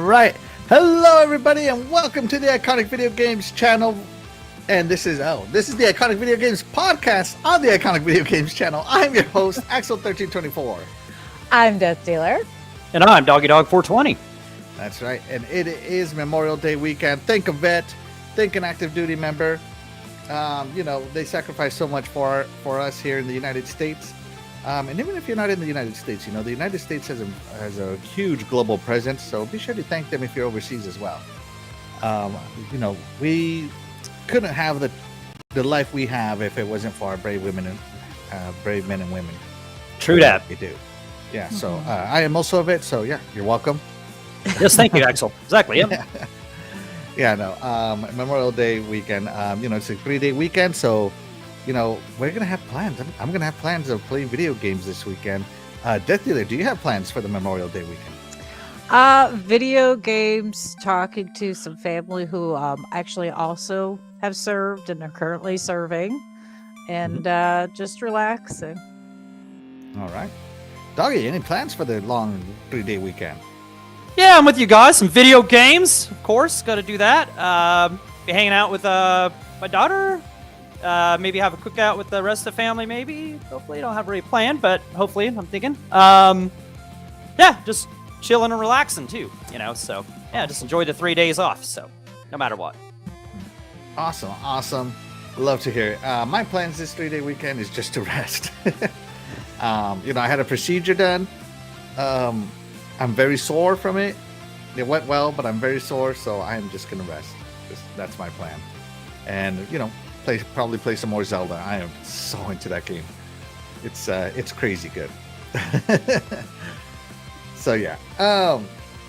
right. Hello, everybody, and welcome to the Iconic Video Games channel. And this is the Iconic Video Games podcast on the Iconic Video Games channel. I'm your host, Axel1324. I'm DeathDealer. And I'm DoggyDog420. That's right. And it is Memorial Day weekend. Think a vet, think an active duty member. They sacrifice so much for us here in the United States. And even if you're not in the United States, the United States has a huge global presence. So be sure to thank them if you're overseas as well. We couldn't have the life we have if it wasn't for our brave women and brave men and women. True that. We do. Yeah. Mm-hmm. So I am also a vet. So yeah, you're welcome. Yes, thank you, Axel. Exactly. Yep. Memorial Day weekend. It's a 3-day weekend. So, we're gonna have plans. I'm gonna have plans of playing video games this weekend. DeathDealer, do you have plans for the Memorial Day weekend? Video games, talking to some family who actually also have served and are currently serving, and just relaxing. All right. Doggy, any plans for the long 3-day weekend? Yeah, I'm with you guys. Some video games, of course. Got to do that. Be hanging out with my daughter. Maybe have a cookout with the rest of the family, maybe. Hopefully, don't have really planned, but hopefully, I'm thinking. Just chilling and relaxing, too, So, yeah, just enjoy the 3 days off, so no matter what. Awesome. Love to hear it. My plans this 3-day weekend is just to rest. I had a procedure done. I'm very sore from it. It went well, but I'm very sore, so I'm just going to rest. That's my plan. And, probably play some more Zelda. I am so into that game. It's crazy good. So yeah.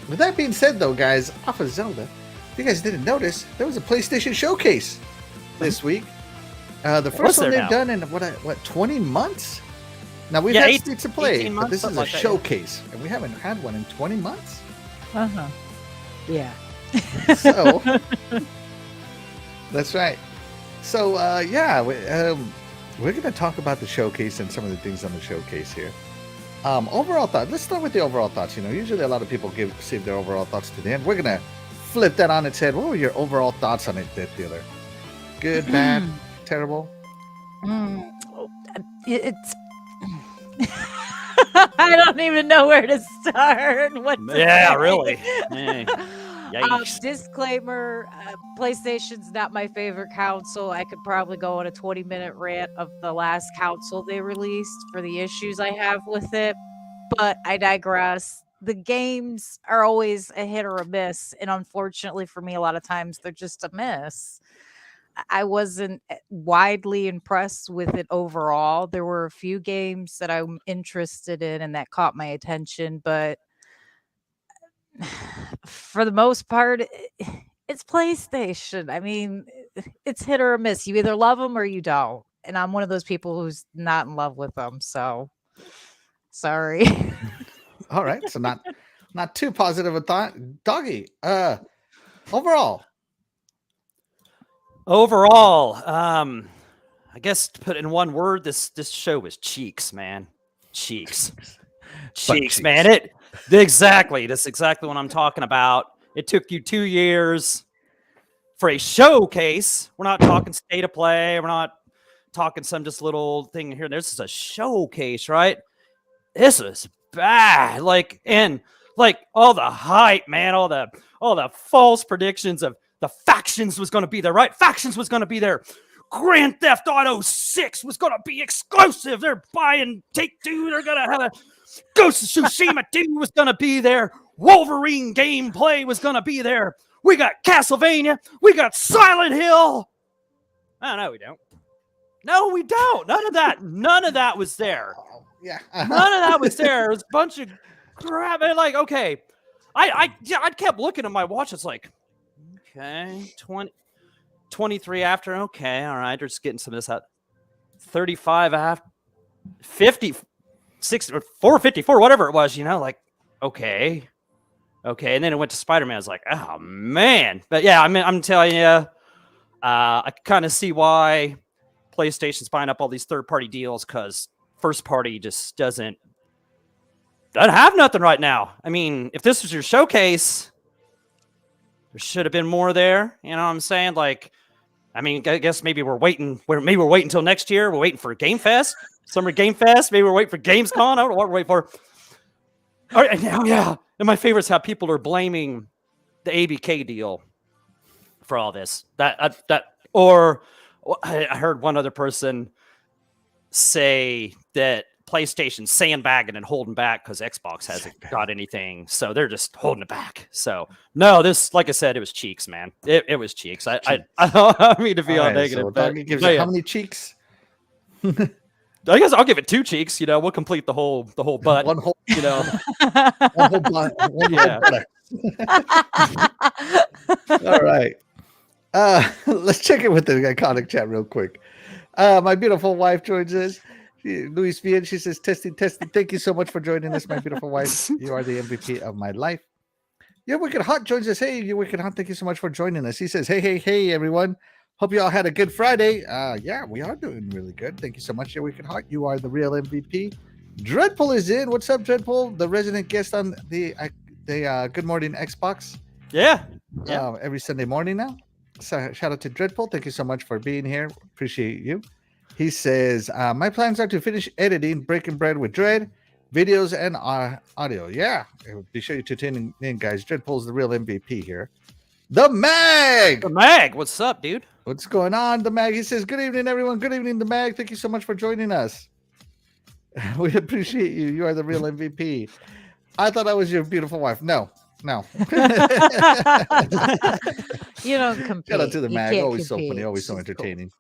With that being said, though, guys, off of Zelda, if you guys didn't notice, there was a PlayStation showcase this week. The first one they've done in 20 months. Now we've had States of Play, but this is a showcase, and we haven't had one in 20 months. Yeah. So that's right. So, we're going to talk about the showcase and some of the things on the showcase here. Overall thoughts. Let's start with the overall thoughts. Usually a lot of people save their overall thoughts to the end. We're going to flip that on its head. What were your overall thoughts on it, DeathDealer? Good, bad, terrible? It's... I don't even know where to start. Really. Hey. Disclaimer, PlayStation's not my favorite console. I could probably go on a 20-minute rant of the last console they released for the issues I have with it, but I digress. The games are always a hit or a miss, and unfortunately for me, a lot of times they're just a miss. I wasn't widely impressed with it overall. There were a few games that I'm interested in and that caught my attention, but for the most part, it's PlayStation. I mean, it's hit or miss. You either love them or you don't. And I'm one of those people who's not in love with them. So, sorry. All right. So not too positive a thought. Doggy, overall, I guess to put it in one word, this show was cheeks, man. Cheeks, man. Exactly. That's exactly what I'm talking about. It took you 2 years for a showcase. We're not talking state of play. We're not talking some just little thing here. This is a showcase, right? This is bad. And all the hype, man, all the false predictions of the factions was going to be there, right? Factions was going to be there. Grand Theft Auto 6 was going to be exclusive. They're buying Take-Two. They're going to have a Ghost of Tsushima 2 was going to be there. Wolverine gameplay was going to be there. We got Castlevania. We got Silent Hill. Oh, no, we don't. No, we don't. None of that was there. Yeah. None of that was there. It was a bunch of crap. And okay. I kept looking at my watch. It's like, okay, 23 after. Okay, all right. They're just getting some of this out. 35 after. 50. 6 or 454, whatever it was, okay. And then it went to Spider-Man. I was like, oh man. But yeah, I'm telling you, I kind of see why PlayStation's buying up all these third-party deals, because first party just doesn't have nothing right now. I mean, if this was your showcase, There should have been more there. You know what I'm saying? Like, I mean, I guess maybe we're waiting. Maybe we're waiting until next year. We're waiting for Game Fest, Summer Game Fest. Maybe we're waiting for Gamescom. I don't know what we're waiting for. All right, now, yeah. And my favorite is how people are blaming the ABK deal for all this. Or I heard one other person say that PlayStation's sandbagging and holding back because Xbox hasn't got anything, so they're just holding it back. So no, this, like I said, it was cheeks, man. It was cheeks. I don't mean to be all negative. So but gives you how many cheeks? I guess I'll give it 2 cheeks. You know, we'll complete the whole butt. One whole, you know, one whole butt. Yeah. All right. Let's check it with the iconic chat real quick. My beautiful wife joins us. Luis Vian, she says, testing. Thank you so much for joining us, my beautiful wife. You are the MVP of my life. Your Wicked Hot joins us. Hey, Your Wicked Hot, thank you so much for joining us. He says, hey, everyone. Hope you all had a good Friday. Yeah, we are doing really good. Thank you so much, Your Wicked Hot. You are the real MVP. Dreadpool is in. What's up, Dreadpool? The resident guest on the Good Morning Xbox. Yeah. Every Sunday morning now. So shout out to Dreadpool. Thank you so much for being here. Appreciate you. He says, my plans are to finish editing Breaking Bread with Dread, videos and audio. Yeah, be sure to tune in, guys. Dreadpool's the real MVP here. The Mag! The Mag, what's up, dude? What's going on, The Mag? He says, good evening, everyone. Good evening, The Mag. Thank you so much for joining us. We appreciate you. You are the real MVP. I thought I was your beautiful wife. No. You don't compete. Shout out to The Mag. Always compete. so funny. Always so entertaining.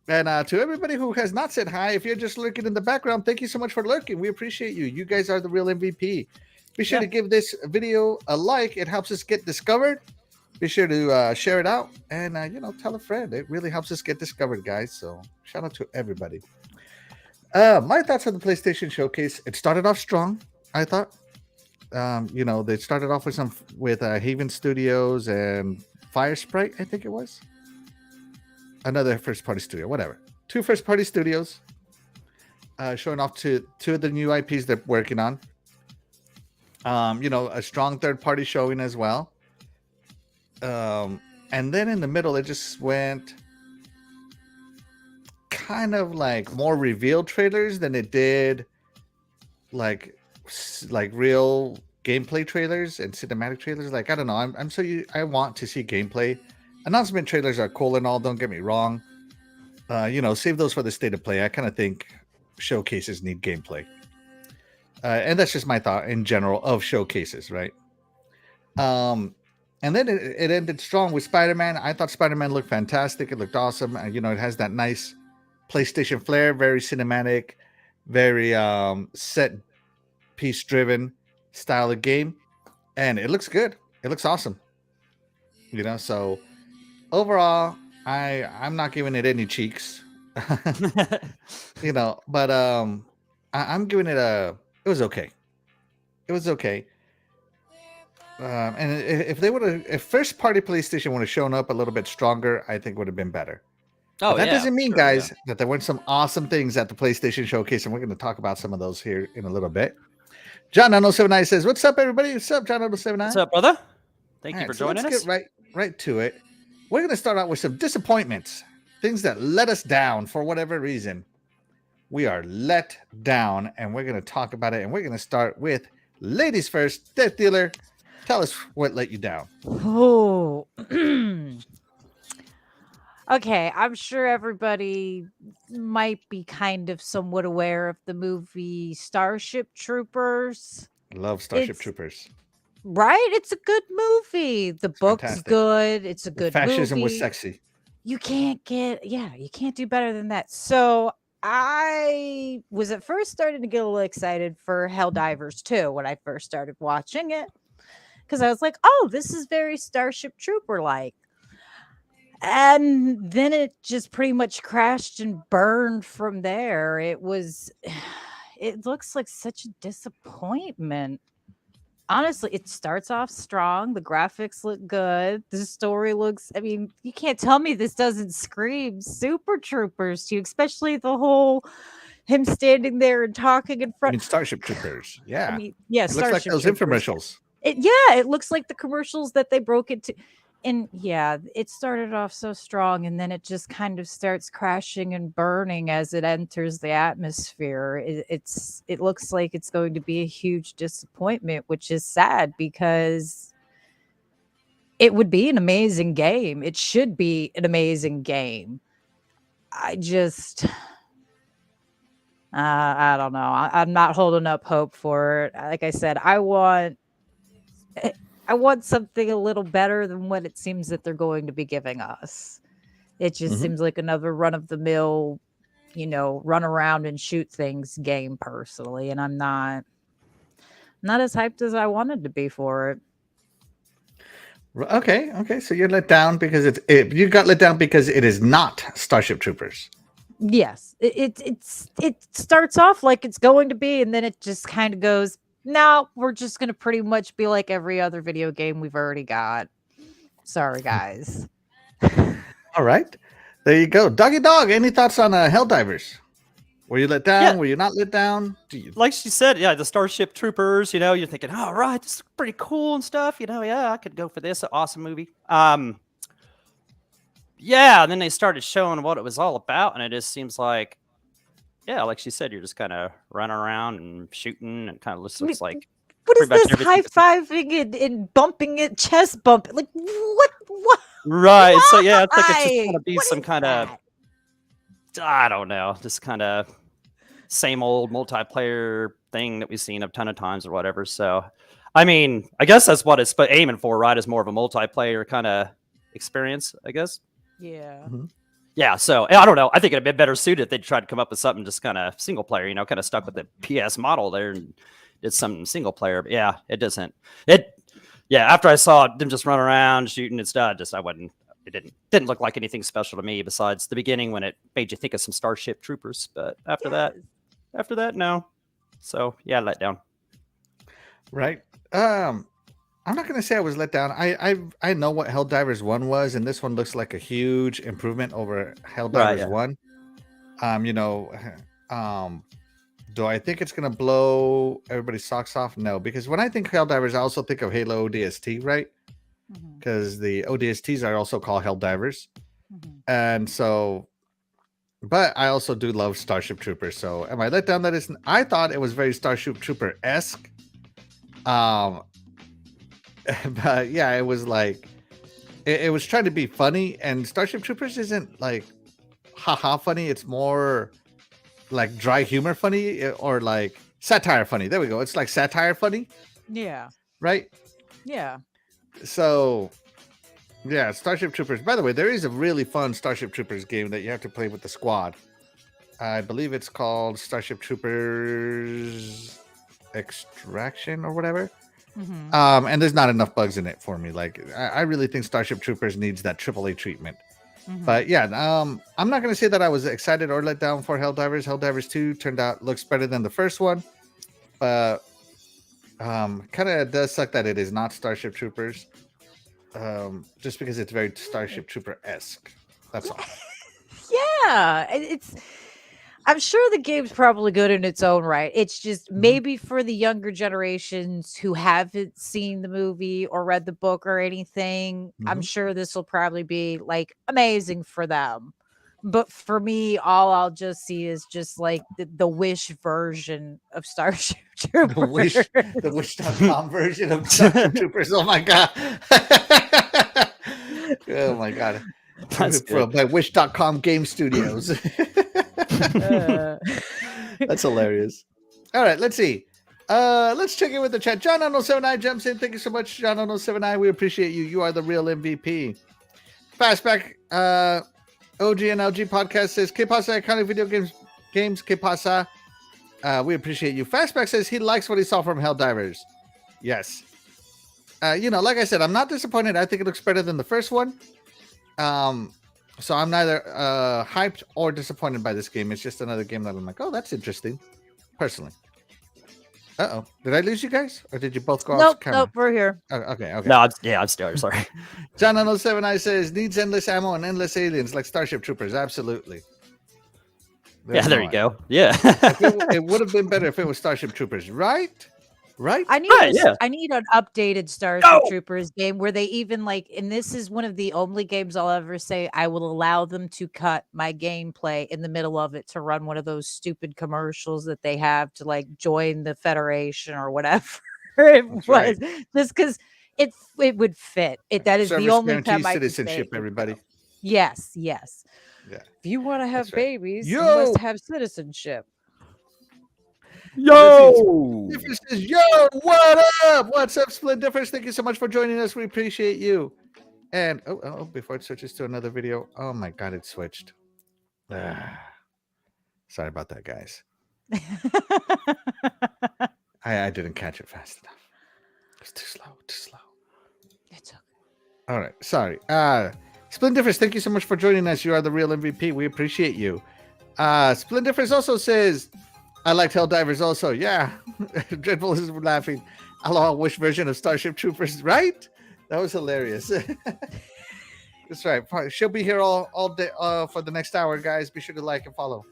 And to everybody who has not said hi, if you're just lurking in the background, thank you so much for lurking. We appreciate you. You guys are the real MVP. Be sure to give this video a like. It helps us get discovered. Be sure to share it out and, tell a friend. It really helps us get discovered, guys. So shout out to everybody. My thoughts on the PlayStation Showcase. It started off strong, I thought. They started off with Haven Studios and Fire Sprite, I think it was. Another first-party studio, whatever. 2 first-party studios showing off 2 of the new IPs they're working on. A strong third-party showing as well. And then in the middle, it just went kind of like more reveal trailers than it did like real gameplay trailers and cinematic trailers. Like, I don't know. I want to see gameplay. Announcement trailers are cool and all, don't get me wrong. Save those for the state of play. I kind of think showcases need gameplay. And that's just my thought in general of showcases, right? And then it ended strong with Spider-Man. I thought Spider-Man looked fantastic. It looked awesome. It has that nice PlayStation flair, very cinematic, very set piece driven style of game. And it looks good. It looks awesome. So overall, I'm not giving it any cheeks, but I'm giving it it was okay. It was okay. And if first party PlayStation would have shown up a little bit stronger, I think would have been better. Oh, that doesn't mean, guys, that there weren't some awesome things at the PlayStation Showcase, and we're going to talk about some of those here in a little bit. John 079 says, "What's up, everybody? What's up, John 079? What's up, brother? Thank you for joining us. Let's get right to it. We're going to start out with some disappointments, things that let us down for whatever reason. We are let down, and we're going to talk about it. And we're going to start with ladies first. DeathDealer, tell us what let you down." Oh, okay. I'm sure everybody might be kind of somewhat aware of the movie Starship Troopers. Love Starship Troopers. Right? It's a good movie. The book's fantastic. Good. It's a good Fascism movie. was sexy. You can't do better than that. So I was at first starting to get a little excited for Helldivers 2 when I first started watching it. Because I was like, oh, this is very Starship Trooper-like. And then it just pretty much crashed and burned from there. It looks like such a disappointment. Honestly, it starts off strong. The graphics look good. The story looks, you can't tell me this doesn't scream Super Troopers to you, especially the whole him standing there and talking in front. Starship Troopers. Yeah. Yeah, it looks like those Troopers. infomercials. It looks like the commercials that they broke into. And yeah, it started off so strong, and then it just kind of starts crashing and burning as it enters the atmosphere. It looks like it's going to be a huge disappointment, which is sad because it would be an amazing game. It should be an amazing game. I just, I don't know. I'm not holding up hope for it. Like I said, I want something a little better than what it seems that they're going to be giving us. It just seems like another run of the mill, run around and shoot things game personally. And I'm not as hyped as I wanted to be for it. Okay. So you're let down because you got let down because it is not Starship Troopers. Yes, it starts off like it's going to be, and then it just kind of goes, no, we're just going to pretty much be like every other video game we've already got. Sorry, guys. All right. There you go. Doggy Dog, any thoughts on Helldivers? Were you let down? Yeah. Were you not let down? Like she said, yeah, the Starship Troopers, you're thinking, oh, right, this is pretty cool and stuff. Yeah, I could go for this. Awesome movie. Yeah, and then they started showing what it was all about, and it just seems like, yeah, like she said, you're just kind of running around and shooting, and kind of looks like. What is this high-fiving and bumping it, chest bumping? Like, what? Right. Why? So, yeah, it's like it's just going to be some kind of, I don't know, just kind of same old multiplayer thing that we've seen a ton of times or whatever. So, I mean, I guess that's what it's aiming for, right? Is more of a multiplayer kind of experience, I guess. Yeah. Mm-hmm. Yeah, so I don't know. I think it'd be better suited if they tried to come up with something just kind of single player, kind of stuck with the PS model there and did something single player. But yeah, it doesn't. After I saw them just run around shooting and stuff, it didn't look like anything special to me besides the beginning when it made you think of some Starship Troopers. But after that, no. So yeah, let down. Right. I'm not gonna say I was let down. I know what Helldivers 1 was, and this one looks like a huge improvement over Helldivers 1. Do I think it's gonna blow everybody's socks off? No, because when I think Helldivers, I also think of Halo ODST, right? Because the ODSTs are also called Helldivers, and so. But I also do love Starship Troopers. So am I let down? That is, I thought it was very Starship Trooper-esque. But yeah, it was like it was trying to be funny, and Starship Troopers isn't like haha funny. It's more like dry humor funny or like satire funny. There we go. It's like satire funny. Yeah. Right? Yeah. So yeah, Starship Troopers. By the way, there is a really fun Starship Troopers game that you have to play with the squad. I believe it's called Starship Troopers Extraction or whatever. And there's not enough bugs in it for me. Like I really think Starship Troopers needs that AAA treatment. But yeah, I'm not going to say that I was excited or let down for Helldivers. Helldivers 2 looks better than the first one. But kind of does suck that it is not Starship Troopers. Just because it's very Starship Trooper-esque. That's all. Yeah, I'm sure the game's probably good in its own right. It's just maybe for the younger generations who haven't seen the movie or read the book or anything, I'm sure this will probably be like amazing for them. But for me, all I'll just see is just like the Wish version of Starship Troopers. The Wish.com version of Starship Troopers. Oh my god. Oh my god. By Wish.com Game Studios. That's hilarious. All right, let's see. Let's check in with the chat. John 079 jumps in. Thank you so much, John 079. We appreciate you. You are the real MVP. Fastback OG and LG podcast says, "Que pasa, iconic video games, que pasa?" We appreciate you. Fastback says he likes what he saw from Helldivers. Yes. Like I said, I'm not disappointed. I think it looks better than the first one. So I'm neither hyped or disappointed by this game. It's just another game that I'm like, oh, that's interesting, personally. Uh-oh. Did I lose you guys? Or did you both go off camera? Nope, we're here. Oh, okay. No, I'm still sorry. John 079 says, needs endless ammo and endless aliens like Starship Troopers. Absolutely. There you go. Yeah. It would have been better if it was Starship Troopers, right? right? I need Right, yeah. I need an updated Starship Troopers game where they even like, and this is one of the only games I'll ever say I will allow them to cut my gameplay in the middle of it to run one of those stupid commercials that they have to like join the Federation or whatever it That's was. right. Just because it would fit. That is the Service only guarantees time I can say citizenship, it would everybody. go. Yes, yes. Yeah. If you want to have That's right. babies, you Yo! must have citizenship. Yo! Difference is, yo, what up? What's up, Split Difference? Thank you so much for joining us. We appreciate you. And before it switches to another video, oh my god, it switched. Sorry about that, guys. I didn't catch it fast enough. It's too slow, too slow. It's okay. All right, sorry. Split Difference, thank you so much for joining us. You are the real MVP. We appreciate you. Split Difference also says, I liked Helldivers also. Yeah. Dreadful is laughing. Aloha Wish version of Starship Troopers, right? That was hilarious. That's right. She'll be here all day for the next hour, guys. Be sure to like and follow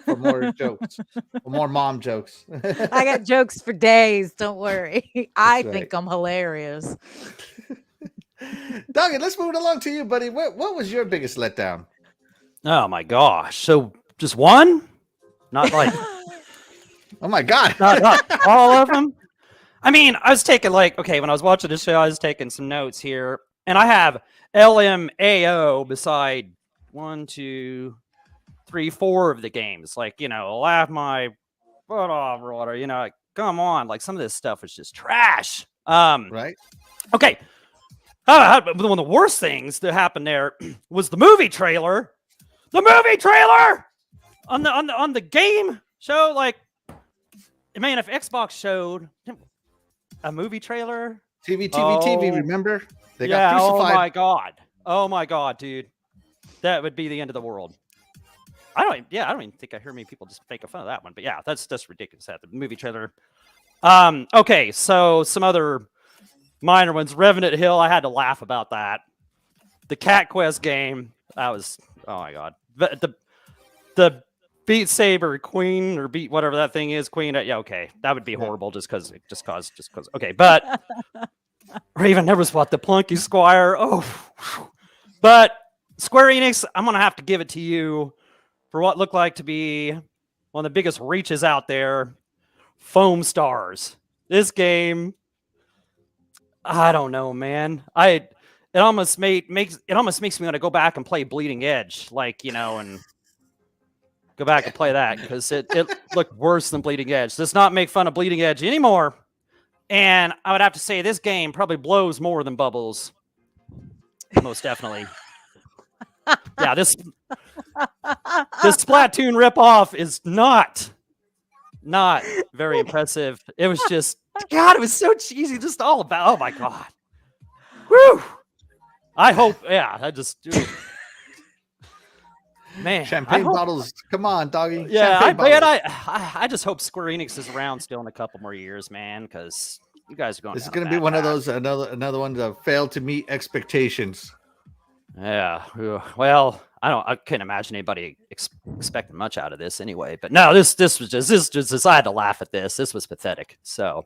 for more jokes, for more mom jokes. I got jokes for days. Don't worry. I right. think I'm hilarious. Doggy, let's move it along to you, buddy. What was your biggest letdown? Oh my gosh. So just one? Not like Oh my god. not all of them. I mean, I was taking when I was watching this show, I was taking some notes here, and I have LMAO beside 1, 2, 3, 4 of the games. Like, laugh my butt off or whatever. Like, come on. Like, some of this stuff was just trash. Right. Okay. One of the worst things that happened there was the movie trailer. The movie trailer on the game show. Like, man, if Xbox showed a movie trailer, TV, remember? They got crucified. crucified. Oh my god, dude, that would be the end of the world. I don't even think I hear many people just making fun of that one. But yeah, that's ridiculous. That the movie trailer. Okay, so some other minor ones. Revenant Hill, I had to laugh about that. The Cat Quest game, that was, oh my god. The Beat Saber Queen or Beat whatever that thing is, Queen. Yeah, okay, that would be horrible just cause. Okay, but Raven never what the Plunky Squire. Oh, but Square Enix, I'm gonna have to give it to you for what looked like to be one of the biggest reaches out there. Foam Stars. This game, I don't know, man. It almost makes me want to go back and play Bleeding Edge, and go back and play that because it looked worse than Bleeding Edge. Let's not make fun of Bleeding Edge anymore. And I would have to say this game probably blows more than Bubbles. Most definitely. Yeah, this Splatoon ripoff is not very impressive. It was just, God, it was so cheesy. Just all about, oh my God. Whew. I hope, man. Champagne bottles. Come on, doggy. Yeah, I I just hope Square Enix is around still in a couple more years, man, because you guys are going. This is going to be one of those another one that failed to meet expectations. Yeah. Well, I couldn't imagine anybody expecting much out of this anyway. But no, this was just I had to laugh at this. This was pathetic. So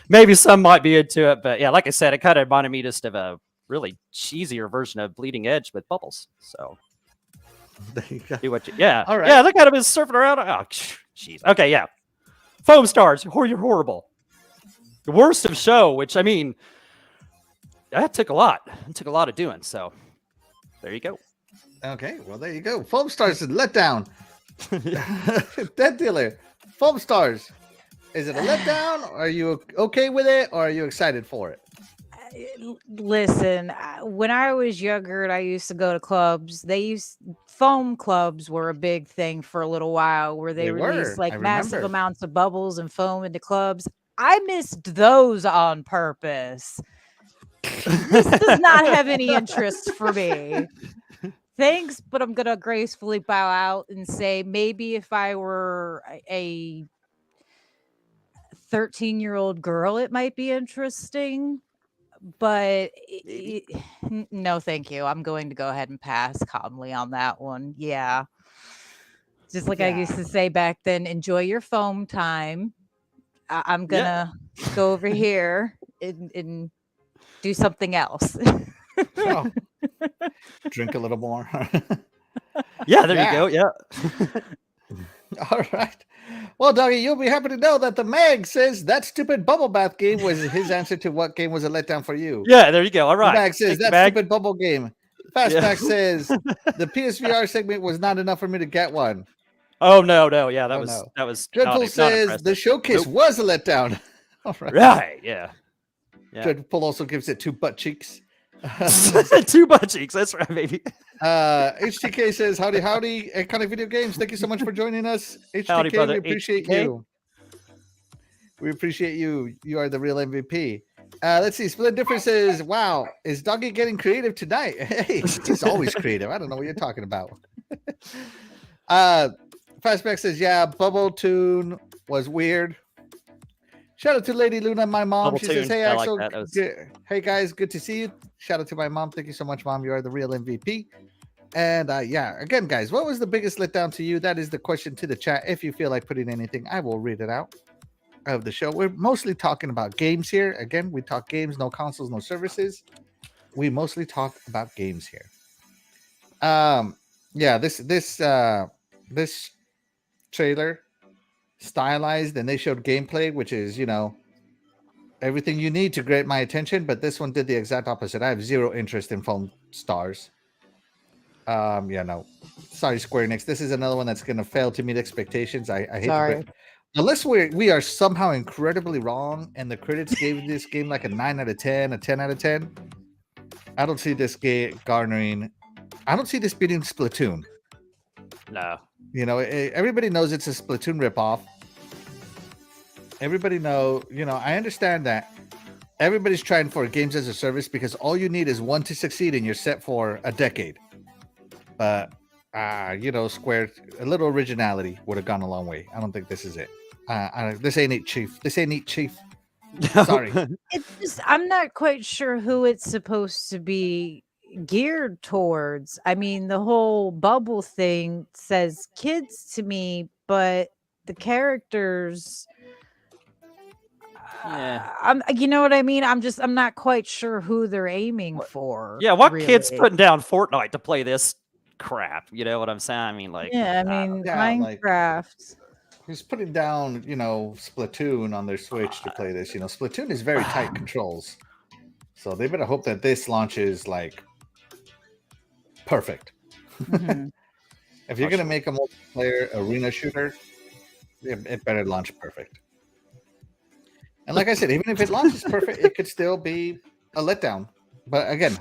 maybe some might be into it, but yeah, like I said, it kind of reminded me just of a really cheesier version of Bleeding Edge with Bubbles. So. There you go. Do what yeah. All right. Yeah, look at him is surfing around. Oh, jeez. Okay, yeah. Foam Stars, you're horrible. The worst of show, which I mean, that took a lot. It took a lot of doing. So there you go. Okay, well there you go. Foam Stars and Letdown. DeathDealer. Foam Stars. Is it a letdown? Are you okay with it, or are you excited for it? Listen, when I was younger and I used to go to clubs, foam clubs were a big thing for a little while where they released like massive amounts of bubbles and foam into clubs. I missed those on purpose. This does not have any interest for me. Thanks, but I'm going to gracefully bow out and say maybe if I were a 13-year-old girl, it might be interesting. But no, thank you. I'm going to go ahead and pass calmly on that one. Yeah. Just like I used to say back then, enjoy your foam time. I'm going to go over here and do something else. Oh. Drink a little more. Yeah, there you go. Yeah. All right. Well, Doggy, you'll be happy to know that the Mag says that stupid bubble bath game was his answer to what game was a letdown for you. Yeah, there you go. All right. The Mag says Thank you, that stupid bubble game. Fastback says the PSVR segment was not enough for me to get one. Oh no. Yeah, that was Dreadpool not says impressive. the showcase was a letdown. All right. Right. Yeah. Dreadpool also gives it 2 butt cheeks. 2 butt cheeks. That's right, baby. HTK says, howdy, Iconic Video Games. Thank you so much for joining us. HTK, Howdy, brother. we appreciate HTK. you. We appreciate you. You are the real MVP. Let's see. Split Differences. Wow. Is Doggy getting creative tonight? Hey, he's always creative. I don't know what you're talking about. Fastback says, yeah, Bubble Tune was weird. Shout out to Lady Luna, my mom. Bubble She says, Tune. hey, I Axel. like that. Hey, guys. Good to see you. Shout out to my mom. Thank you so much, Mom. You are the real MVP. And yeah, again, guys, what was the biggest letdown to you? That is the question to the chat. If you feel like putting anything, I will read it out of the show. We're mostly talking about games here. Again, we talk games, no consoles, no services. We mostly talk about games here. Yeah, this trailer stylized, and they showed gameplay, which is, you know, everything you need to grab my attention, but this one did the exact opposite. I have zero interest in Foam Stars. Yeah, no. Sorry, Square Enix. This is another one that's going to fail to meet expectations. I hate to put, unless we are somehow incredibly wrong and the critics gave this game like a 9 out of 10, a 10 out of 10. I don't see this game garnering. I don't see this beating Splatoon. No. You know, everybody knows it's a Splatoon ripoff. Everybody know, you know, I understand that everybody's trying for games as a service because all you need is one to succeed and you're set for a decade. But, you know, Square, a little originality would have gone a long way. I don't think this is it. This ain't it, Chief. This ain't it, Chief. Sorry. It's just, I'm not quite sure who it's supposed to be geared towards. I mean, the whole bubble thing says kids to me, but the characters, yeah, you know what I mean? I'm not quite sure who they're aiming for. Yeah, what really. kid's putting down Fortnite to play this crap? You know what I'm saying? I mean, like, yeah, I mean, Minecraft. Who's putting down, you know, Splatoon on their Switch to play this? You know, Splatoon is very tight controls, so they better hope that this launches like perfect. Mm-hmm. If you're gonna make a multiplayer arena shooter, it better launch perfect. And like I said, even if it launches perfect, it could still be a letdown. But again,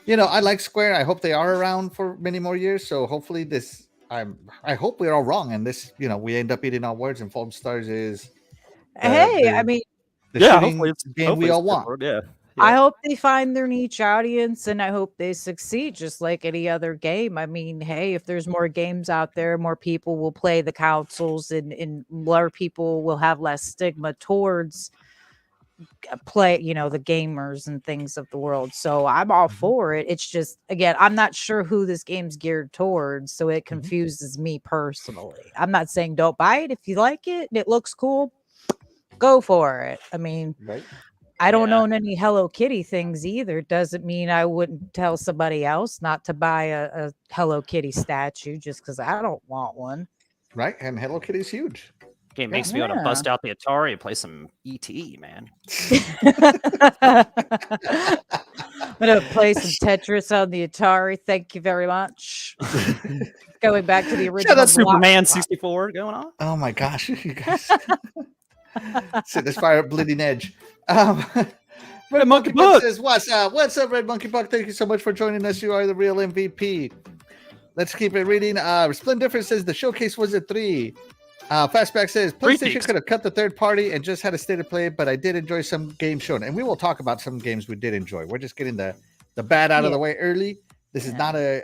you know, I like Square. I hope they are around for many more years. So hopefully this, I hope we're all wrong. And this, you know, we end up eating our words and Foam Stars is, I mean, the hopefully it's game we all want. Yeah. I hope they find their niche audience and I hope they succeed just like any other game. I mean, hey, if there's more games out there, more people will play the consoles and more people will have less stigma towards play, you know, the gamers and things of the world. So I'm all for it. It's just, again, I'm not sure who this game's geared towards. So it confuses me personally. I'm not saying don't buy it. If you like it and it looks cool, go for it. I mean, I don't own any Hello Kitty things either. Doesn't mean I wouldn't tell somebody else not to buy a Hello Kitty statue just because I don't want one. Right. And Hello Kitty's huge. Game makes me want to bust out the Atari and play some ET, man. I'm going to play some Tetris on the Atari. Thank you very much. Going back to the original. Shout out Superman 64 going on. Oh my gosh, you guys. Set this fire up Bleeding Edge. Red Monkey Buck says, what's up? What's up, Red Monkey Buck? Thank you so much for joining us. You are the real MVP. Let's keep it reading. Splendifer says the showcase was a 3. Fastback says PlayStation could have cut the third party and just had a state of play, but I did enjoy some games shown. And we will talk about some games we did enjoy. We're just getting the bad out of the way early. This is not a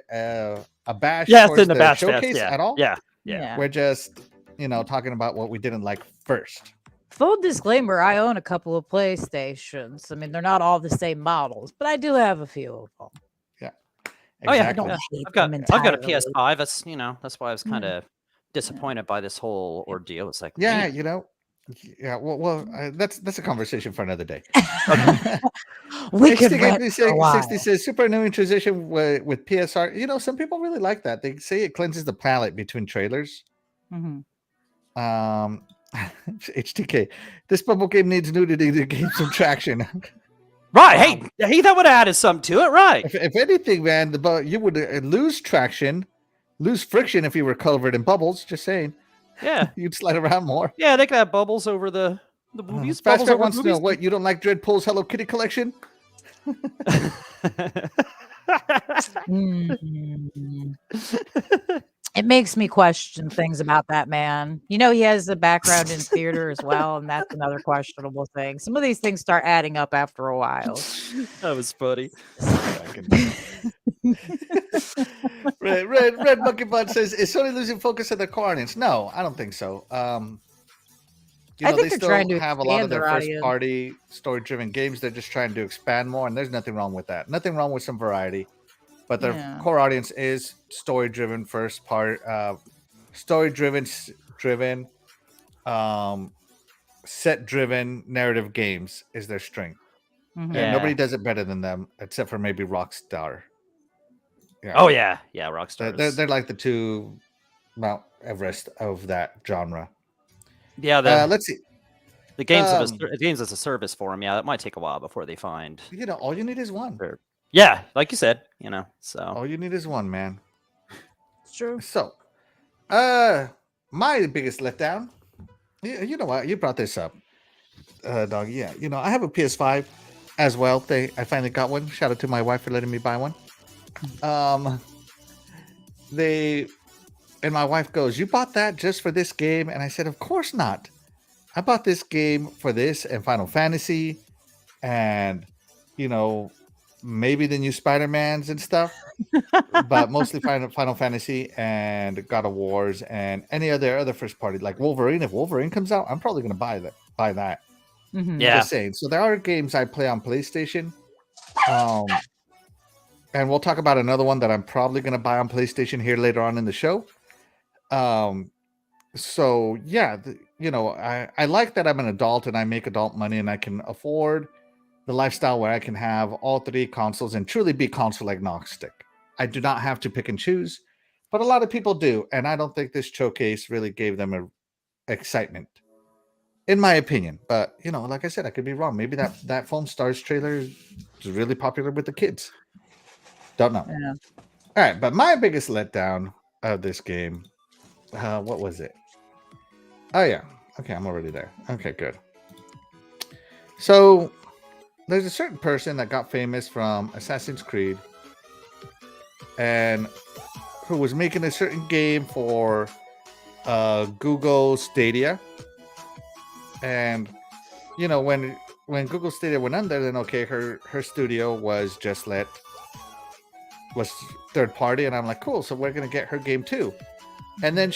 bash towards the showcase at all. Yeah. We're just, you know, talking about what we didn't like first. Full disclaimer, I own a couple of PlayStations. I mean, they're not all the same models, but I do have a few of them. Yeah. Exactly. Oh, yeah. I don't hate them entirely. I've got a PS5. That's why I was kind of disappointed by this whole ordeal. It's like, you know, Yeah, that's a conversation for another day. We could HTK rant for a while. 60 says super annoying transition with PSR. You know, some people really like that. They say it cleanses the palate between trailers. Mhm. HTK, this bubble game needs nudity to gain some traction. Right. Hey, that would have added something to it, right? If anything, man, you would lose traction, lose friction if you were covered in bubbles. Just saying. Yeah. You'd slide around more. Yeah, they could have bubbles over the boobies. Fast Bubbles Fair over wants to know, boobies. what, you don't like Dreadpool's Hello Kitty collection? Mm. It makes me question things about that man. You know, he has a background in theater as well, and that's another questionable thing. Some of these things start adding up after a while. That was funny. Red Monkey Bud says, is Sony losing focus on their core audience? No, I don't think so. You know, I think they they're still trying to have a lot of expand their their first audience. party story driven games. They're just trying to expand more, and there's nothing wrong with that. Nothing wrong with some variety. But their core audience is story driven first part, story driven, set driven narrative games is their strength. Mhm. And nobody does it better than them except for maybe Rockstar. Yeah. Oh yeah, Rockstar. They're like the two Mount Everest of that genre. Yeah, let's see. The games as a service for them. Yeah, that might take a while before they find. You know, all you need is one. Yeah, like you said, you know. So all you need is one, man. It's true. So, my biggest letdown. You know what? You brought this up, dog. Yeah, you know, I have a PS5 as well. I finally got one. Shout out to my wife for letting me buy one. And my wife goes, "You bought that just for this game?" And I said, "Of course not. I bought this game for this and Final Fantasy, and you know, maybe the new Spider-Mans and stuff, but mostly Final Fantasy and God of Wars and any other first party like Wolverine. If Wolverine comes out, I'm probably gonna buy that. Mhm. yeah, Just saying. So there are games I play on PlayStation, and we'll talk about another one that I'm probably gonna buy on PlayStation here later on in the show. So yeah, you know, I like that I'm an adult and I make adult money and I can afford the lifestyle where I can have all three consoles and truly be console agnostic. I do not have to pick and choose, but a lot of people do, and I don't think this showcase really gave them a excitement, in my opinion. But you know, like I said, I could be wrong. Maybe that Foam Stars trailer is really popular with the kids. Don't know. Yeah. All right, but my biggest letdown of this game, what was it? Oh yeah, okay, I'm already there. Okay, good. So there's a certain person that got famous from Assassin's Creed and who was making a certain game for Google Stadia. And you know, when Google Stadia went under, then okay, her studio was third party, and I'm like, cool, so we're gonna get her game too. And then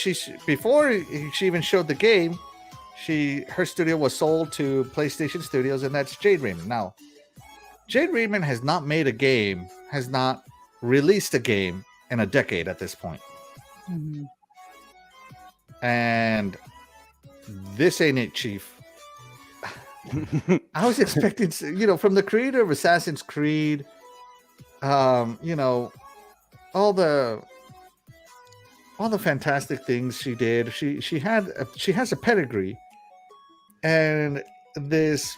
before she even showed the game, her studio was sold to PlayStation Studios, and that's Jade Raymond. Now, Jade Raymond has not made a game, has not released a game in a decade at this point. Mhm. And this ain't it, Chief. I was expecting, you know, from the creator of Assassin's Creed, you know, all the fantastic things she did. She has a pedigree, and this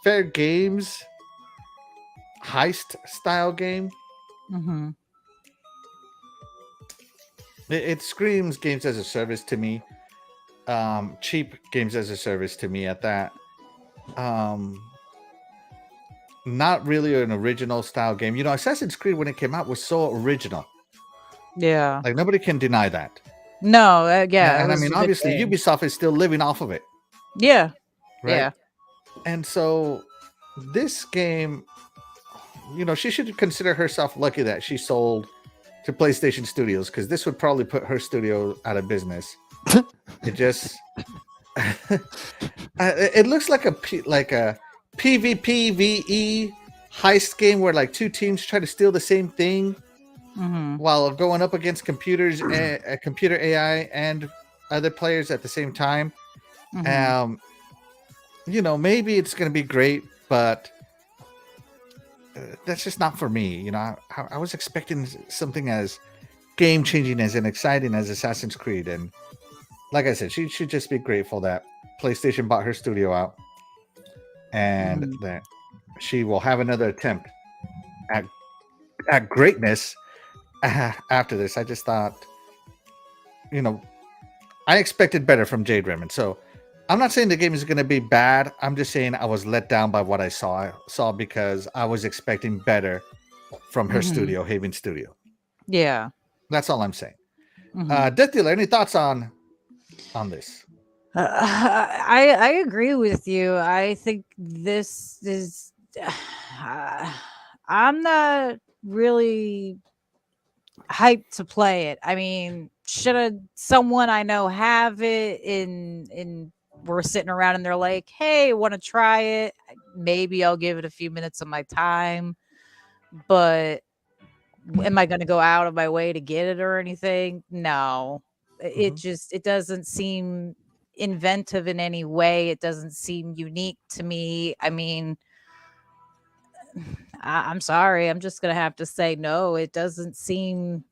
FairGames heist style game. Mhm. It screams games as a service to me. Cheap games as a service to me at that. Not really an original style game. You know, Assassin's Creed when it came out was so original. Yeah. Like nobody can deny that. No. Yeah. And I mean, obviously, Ubisoft is still living off of it. Yeah. Right? Yeah. And so this game, you know, she should consider herself lucky that she sold to PlayStation Studios, because this would probably put her studio out of business. It just it looks like a PvP VE heist game where like two teams try to steal the same thing while going up against computers, computer AI, and other players at the same time. Mhm. Maybe it's going to be great, but that's just not for me. I was expecting something as game changing as and exciting as Assassin's Creed, and like I said, she should just be grateful that PlayStation bought her studio out, and Mhm. that she will have another attempt at greatness after this. I just thought, I expected better from Jade Raymond. So I'm not saying the game is going to be bad. I'm just saying I was let down by what I saw because I was expecting better from her Mhm. studio, Haven Studio. Yeah. That's all I'm saying. Mhm. DeathDealer, any thoughts on this? I agree with you. I think this is. I'm not really hyped to play it. I mean, should someone I know have it in we're sitting around and they're like, "Hey, want to try it?" Maybe I'll give it a few minutes of my time, but am I going to go out of my way to get it or anything? No. Mhm. It doesn't seem inventive in any way. It doesn't seem unique to me. I mean, I'm sorry. I'm just going to have to say no. It doesn't seem,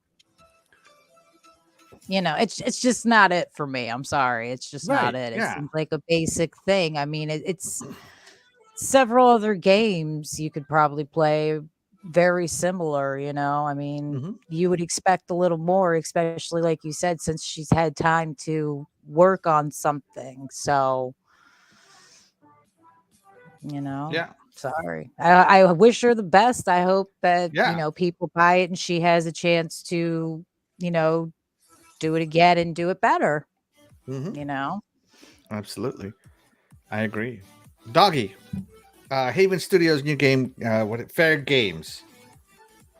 it's just not it for me. I'm sorry. It's just not Right. it. It Yeah. seems like a basic thing. I mean, it's several other games you could probably play very similar, I mean, Mhm. you would expect a little more, especially like you said, since she's had time to work on something. So, you know, Yeah. sorry. I wish her the best. I hope that, Yeah. people buy it and she has a chance to, you know, do it again and do it better, Mhm. you know? Absolutely. I agree. Doggy, Haven Studios' new game, Fair Games.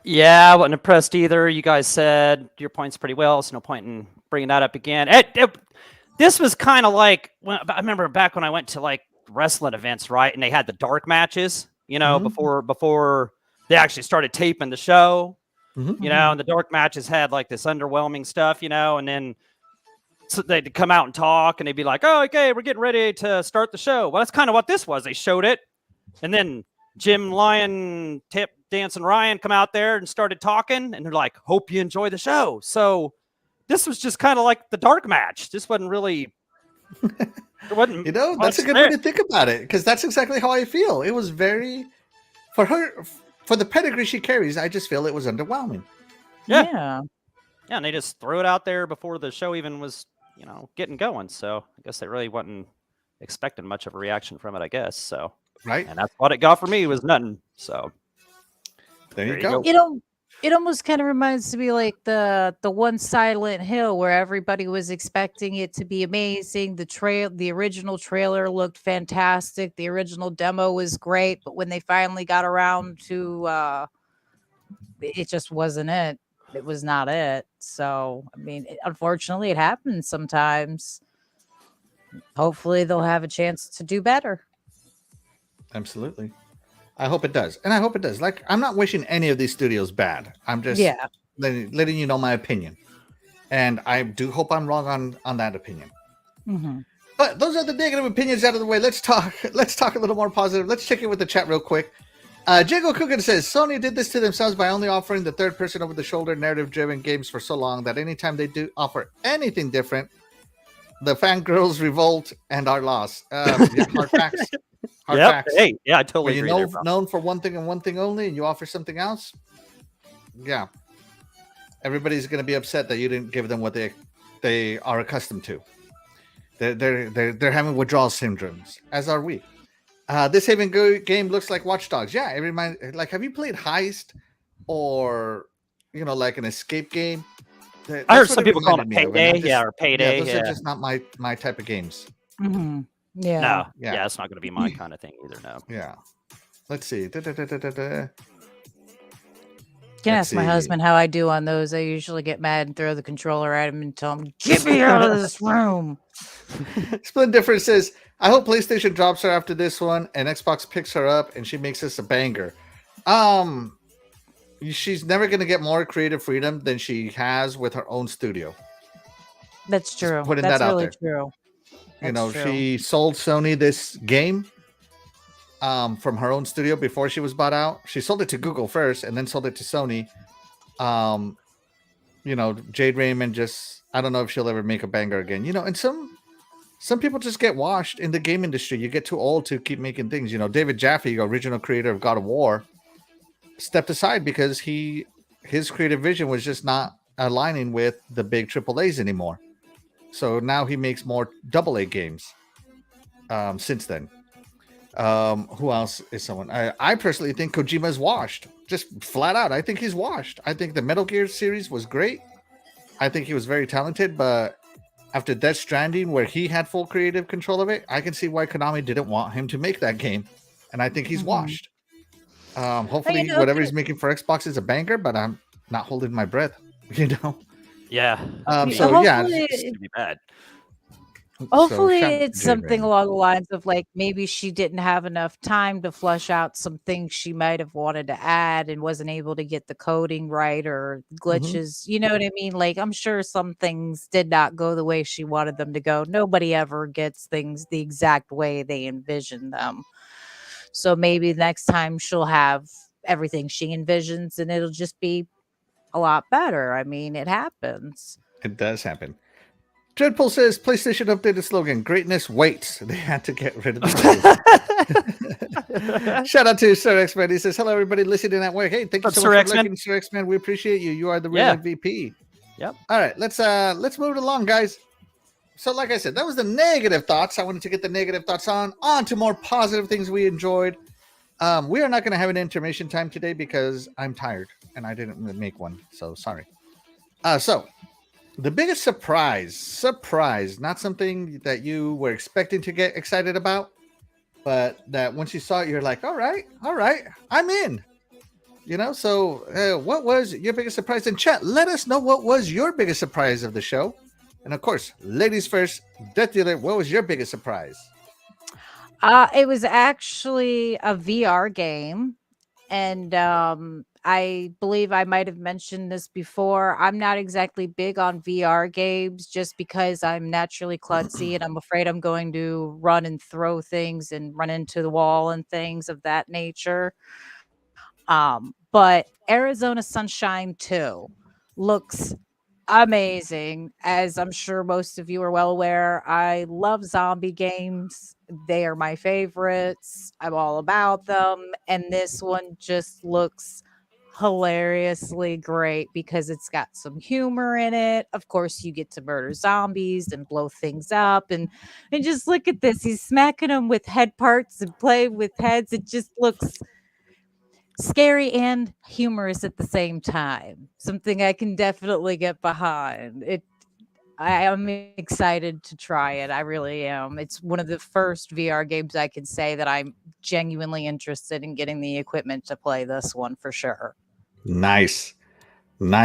Yeah, I wasn't impressed either. You guys said your points pretty well, so no point in bringing that up again. This was kind of like I remember back when I went to like wrestling events, right? And they had the dark matches, Mhm. before they actually started taping the show, Mhm. Mhm. and the dark matches had like this underwhelming stuff, and then so they'd come out and talk and they'd be like, oh, okay, we're getting ready to start the show. Well, that's kind of what this was. They showed it. And then Jim Lyon, Tip, Dance, and Ryan come out there and started talking. And they're like, hope you enjoy the show. So this was just kind of like the dark match. This wasn't really, there wasn't That's a much good way there. to think about it because that's exactly how I feel. It was very, for her, for the pedigree she carries, I just feel it was underwhelming. Yeah. Yeah. Yeah. And they just threw it out there before the show even was, getting going. So I guess they really wasn't expecting much of a reaction from it, I guess. So, Right? and that's what it got for me was nothing. So There you there you go. go. It almost kind of reminds me like the one Silent Hill where everybody was expecting it to be amazing. The original trailer looked fantastic. The original demo was great, but when they finally got around to it just wasn't it. It was not it. So, I mean, unfortunately it happens sometimes. Hopefully they'll have a chance to do better. Absolutely. I hope it does. And I hope it does. Like, I'm not wishing any of these studios bad. I'm just Yeah. letting you know my opinion. And I do hope I'm wrong on that opinion. Mhm. But those are the negative opinions out of the way. Let's talk a little more positive. Let's check in with the chat real quick. Jago Coogan says Sony did this to themselves by only offering the third person over the shoulder narrative driven games for so long that anytime they do offer anything different, the fangirls revolt and are lost. Yeah, hard facts. Hard Yep. facts. Hey, yeah, I totally When you agree there, bro. known for one thing and one thing only, and you offer something else, yeah, everybody's going to be upset that you didn't give them what they are accustomed to. They're having withdrawal syndromes, as are we. This Haven game looks like Watch Dogs. Yeah, it reminds. Like, have you played Heist or like an escape game? I heard That's what some it people call reminded it me of, and payday. I'm Yeah, just or payday. those are Yeah. just not my type of games. Mhm. Yeah. No. Yeah. Yeah, it's not going to be my kind of thing either. No. Yeah. Let's see. Can Let's ask my see. husband how I do on those. I usually get mad and throw the controller at him and tell him, "Get me out of this room." Split Difference says, I hope PlayStation drops her after this one and Xbox picks her up and she makes us a banger. She's never going to get more creative freedom than she has with her own studio. That's true. Putting That's that out really there. true. You That's know, true. she sold Sony this game from her own studio before she was bought out. She sold it to Google first and then sold it to Sony. You know, Jade Raymond just, I don't know if she'll ever make a banger again. You know, and some people just get washed in the game industry. You get too old to keep making things. You know, David Jaffe, original creator of God of War, stepped aside because his creative vision was just not aligning with the big AAAs anymore. So now he makes more AA games since then. Who else is someone? I personally think Kojima's washed. Just flat out. I think he's washed. I think the Metal Gear series was great. I think he was very talented, but after Death Stranding, where he had full creative control of it, I can see why Konami didn't want him to make that game. And I think he's washed. Hopefully, whatever he's making for Xbox is a banger, but I'm not holding my breath, you know? Yeah. So, yeah. It's going to be bad. Hopefully it's something along the lines of like maybe she didn't have enough time to flush out some things she might have wanted to add and wasn't able to get the coding right or glitches. You know what I mean? Like I'm sure some things did not go the way she wanted them to go. Nobody ever gets things the exact way they envision them. So maybe next time she'll have everything she envisions and it'll just be a lot better. I mean, it happens. It does happen. Dreadpool says PlayStation updated slogan, greatness waits. They had to get rid of the Shout out to Sir X-Man. He says, hello, everybody listening at work. Hey, thank you so much for looking, Sir X-Man. We appreciate you. You are the real MVP. Yep. All right, let's move it along, guys. So, like I said, that was the negative thoughts. I wanted to get the negative thoughts on to more positive things we enjoyed. We are not going to have an intermission time today because I'm tired and I didn't make one. So, sorry. The biggest surprise, not something that you were expecting to get excited about, but that once you saw it, you're like, all right, I'm in. You know, so what was your biggest surprise? In chat, let us know what was your biggest surprise of the show. And of course, ladies first, DeathDealer, what was your biggest surprise? It was actually a VR game. And I believe I might have mentioned this before. I'm not exactly big on VR games just because I'm naturally klutzy and I'm afraid I'm going to run and throw things and run into the wall and things of that nature. But Arizona Sunshine 2 looks amazing. As I'm sure most of you are well aware, I love zombie games. They are my favorites. I'm all about them. And this one just looks hilariously great because it's got some humor in it. Of course, you get to murder zombies and blow things up. And just look at this. He's smacking them with head parts and playing with heads. It just looks scary and humorous at the same time. Something I can definitely get behind. I am excited to try it. I really am. It's one of the first VR games I can say that I'm genuinely interested in getting the equipment to play this one for sure. Nice.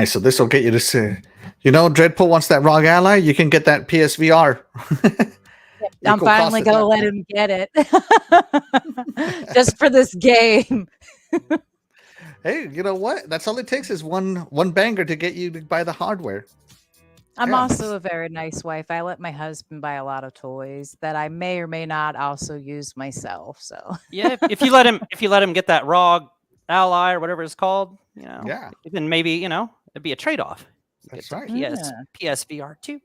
So this will get you to say, you know, Dreadpool wants that ROG Ally. You can get that PSVR. I'm finally going to let him get it just for this game. Hey, you know what? That's all it takes is one banger to get you to buy the hardware. I'm also a very nice wife. I let my husband buy a lot of toys that I may or may not also use myself. So yeah, if you let him get that ROG Ally or whatever it's called, you know, then maybe, you know, it'd be a trade-off. That's right. PSVR 2.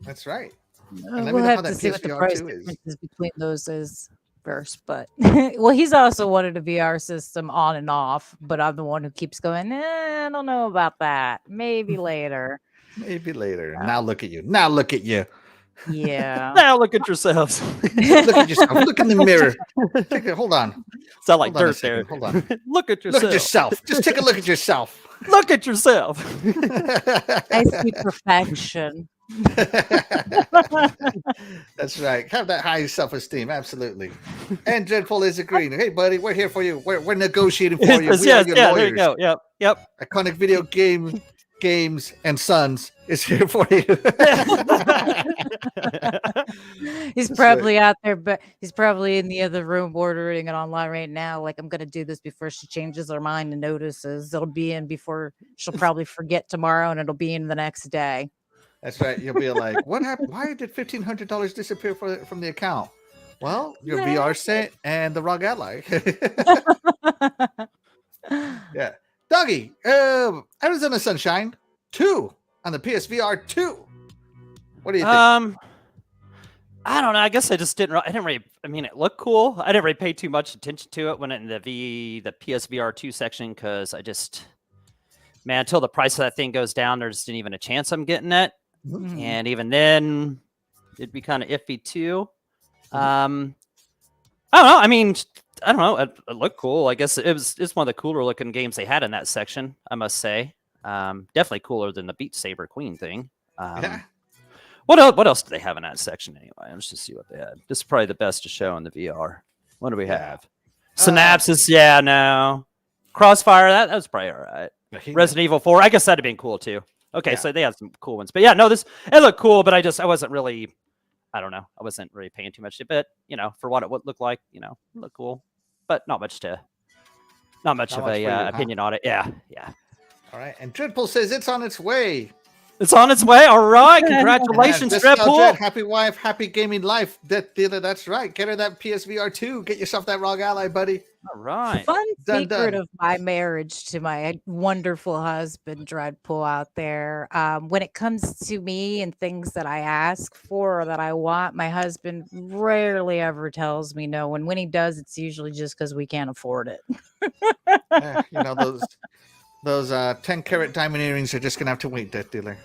That's right. We'll have to see what the price differences between those is first, but well, he's also wanted a VR system on and off, but I'm the one who keeps going, I don't know about that. Maybe later. Now look at you. Yeah. Now look at yourselves. Look at yourself. Look in the mirror. Hold on. Sound like dirt there. Hold on. Look at yourself. Look at yourself. Just take a look at yourself. Look at yourself. I see perfection. That's right. Have that high self-esteem. Absolutely. And Dreadful is agreeing. Hey, buddy, we're here for you. We're negotiating for you. We are your lawyers. There you go. Yep. Iconic Video Games and Sons is here for you. He's probably out there, but he's probably in the other room ordering it online right now. Like, I'm going to do this before she changes her mind and notices. It'll be in before she'll probably forget tomorrow, and it'll be in the next day. That's right. You'll be like, what happened? Why did $1,500 disappear from the account? Well, your VR set and the ROG Ally. Yeah. Doggy, Arizona Sunshine 2 on the PSVR 2. What do you think? I don't know. I guess I just didn't. I didn't really. I mean, it looked cool. I didn't really pay too much attention to it when in the PSVR 2 section because I just, man, until the price of that thing goes down, there's not even a chance I'm getting it. Mm-hmm. And even then, it'd be kind of iffy too. I don't know. I mean, I don't know. It looked cool. I guess it's one of the cooler looking games they had in that section. I must say, definitely cooler than the Beat Saber Queen thing. Yeah. What else do they have in that section anyway? Let's just see what they had. This is probably the best to show in the VR. What do we have? Synapses, yeah, no. Crossfire, that was probably all right. Resident Evil 4, I guess that'd have been cool too. Okay, so they had some cool ones. But yeah, no, it looked cool, but I wasn't really, I don't know. I wasn't really paying too much to it. But, for what it would look like, it looked cool. But not much of a opinion on it. Yeah. All right. And Dreadpool says it's on its way. It's on its way. All right. Congratulations, Dreadpool. Happy wife, happy gaming life. DeathDealer, that's right. Get her that PSVR 2. Get yourself that ROG Ally, buddy. All right. Fun secret of my marriage to my wonderful husband, Dreadpool, out there. When it comes to me and things that I ask for or that I want, my husband rarely ever tells me no. And when he does, it's usually just because we can't afford it. Those 10-carat diamond earrings are just going to have to wait, DeathDealer.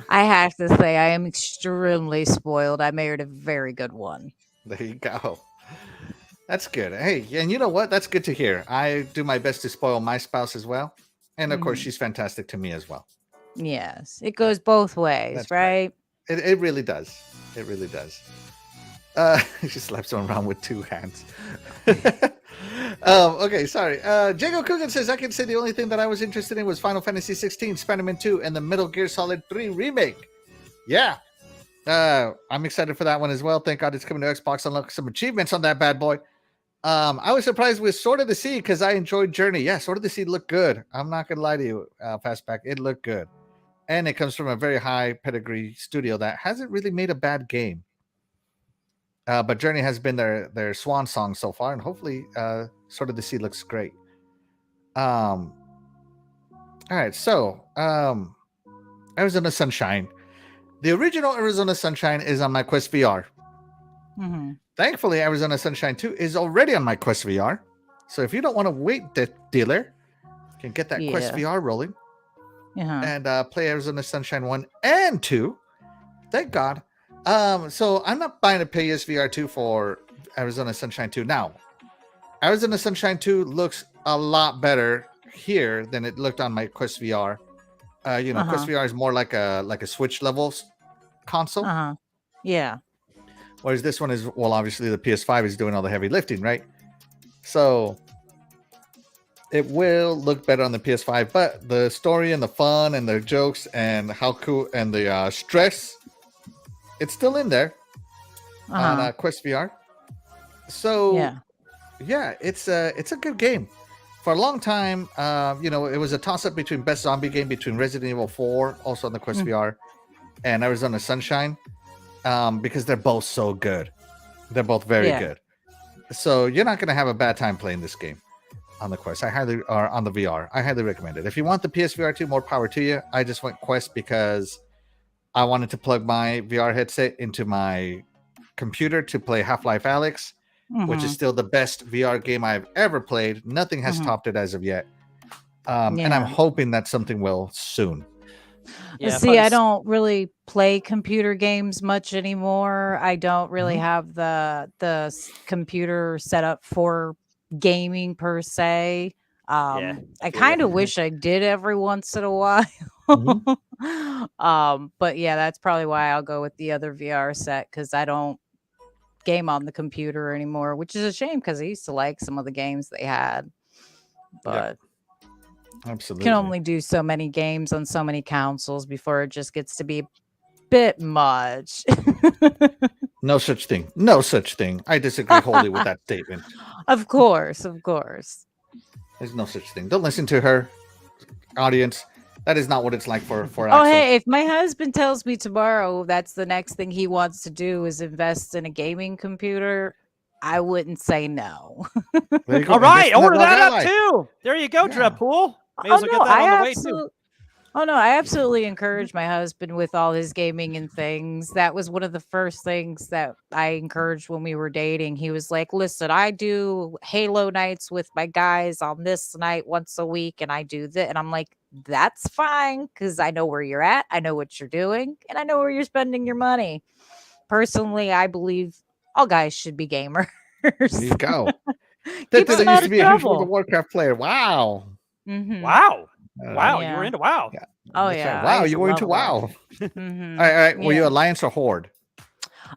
I have to say, I am extremely spoiled. I married a very good one. There you go. That's good. Hey, and you know what? That's good to hear. I do my best to spoil my spouse as well. And of course, she's fantastic to me as well. Yes. It goes both ways, That's right? It really does. It really does. She slaps one around with two hands. Okay, sorry. Jago Coogan says, I can say the only thing that I was interested in was Final Fantasy 16, Spider-Man 2, and the Metal Gear Solid 3 remake. Yeah. I'm excited for that one as well. Thank God it's coming to Xbox. Unlock some achievements on that bad boy. I was surprised with Sword of the Sea because I enjoyed Journey. Yeah, Sword of the Sea looked good. I'm not going to lie to you, Fastback. It looked good. And it comes from a very high pedigree studio that hasn't really made a bad game. But Journey has been their swan song so far, and hopefully Sword of the Sea looks great. All right, so Arizona Sunshine. The original Arizona Sunshine is on my Quest VR. Mm-hmm. Thankfully, Arizona Sunshine 2 is already on my Quest VR. So if you don't want to wait, DeathDealer, you can get that Quest VR rolling and play Arizona Sunshine 1 and 2. Thank God. So I'm not buying a PSVR 2 for Arizona Sunshine 2. Now, Arizona Sunshine 2 looks a lot better here than it looked on my Quest VR. Quest VR is more like a Switch levels console. Yeah. Whereas this one is, well, obviously the PS5 is doing all the heavy lifting, right? So it will look better on the PS5, but the story and the fun and the jokes and how cool and the stress, it's still in there on Quest VR. So yeah, it's a good game. For a long time, it was a toss-up between best zombie game between Resident Evil 4, also on the Quest VR, and Arizona Sunshine, because they're both so good. They're both very good. So you're not going to have a bad time playing this game on the Quest. Or on the VR. I highly recommend it. If you want the PSVR 2, more power to you. I just went Quest because I wanted to plug my VR headset into my computer to play Half-Life Alyx, which is still the best VR game I've ever played. Nothing has topped it as of yet. And I'm hoping that something will soon. Yeah, see, I don't really play computer games much anymore. I don't really have the computer set up for gaming per se. I kind of wish I did every once in a while. But yeah, that's probably why I'll go with the other VR set, because I don't game on the computer anymore, which is a shame because I used to like some of the games they had. But absolutely, can only do so many games on so many consoles before it just gets to be a bit much. No such thing. No such thing. I disagree wholly with that statement. Of course. There's no such thing. Don't listen to her, audience. That is not what it's like for Oh, Axel. hey, if my husband tells me tomorrow that's the next thing he wants to do is invest in a gaming computer, I wouldn't say no. There you go. All right, Invest in a order dog that up ally. too. There you go, Yeah. Dreadpool. May Oh as well no, get that on the way too. I absolutely encourage my husband with all his gaming and things. That was one of the first things that I encouraged when we were dating. He was like, "Listen, I do Halo nights with my guys on this night once a week, and I do that." And I'm like, "That's fine, because I know where you're at, I know what you're doing, and I know where you're spending your money." Personally, I believe all guys should be gamers. There you go. Keeps That them used out to of be a huge World trouble. of Warcraft player. Wow. Mhm. Wow. Wow, you were Yeah. into WoW. Yeah. Oh That's right. yeah. I Wow, used you to were love into WoW. WoW. Mhm. All right. Were you Yeah. Alliance or Horde?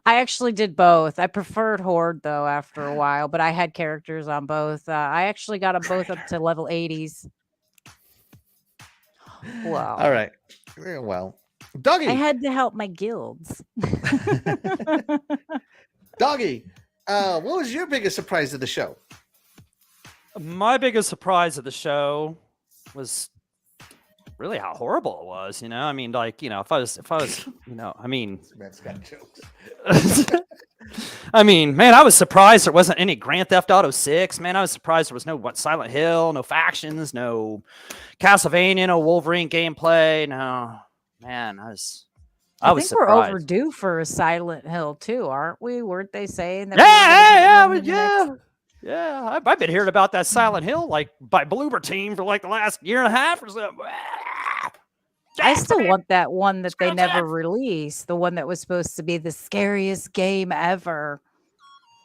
I actually did both. I preferred Horde though after a while, but I had characters on both. I actually got them both up to level 80s. Well, All right. Yeah, well, I Doggy. had to help my guilds. Doggy. What was your biggest surprise of the show? My biggest surprise of the show was really how horrible it was. You know, I mean, like, you know, if I was, you know, I mean, Man's got jokes. I mean, man, I was surprised there wasn't any Grand Theft Auto 6. Man, I was surprised there was no Silent Hill, no factions, no Castlevania, no Wolverine gameplay. No, man, I was think surprised. we're overdue for a Silent Hill too, aren't we? Weren't they saying that? Yeah. I've been hearing about that Silent Hill like by Bloober Team for like the last year and a half or something. I still want that one that they Screw never that. released, the one that was supposed to be the scariest game ever.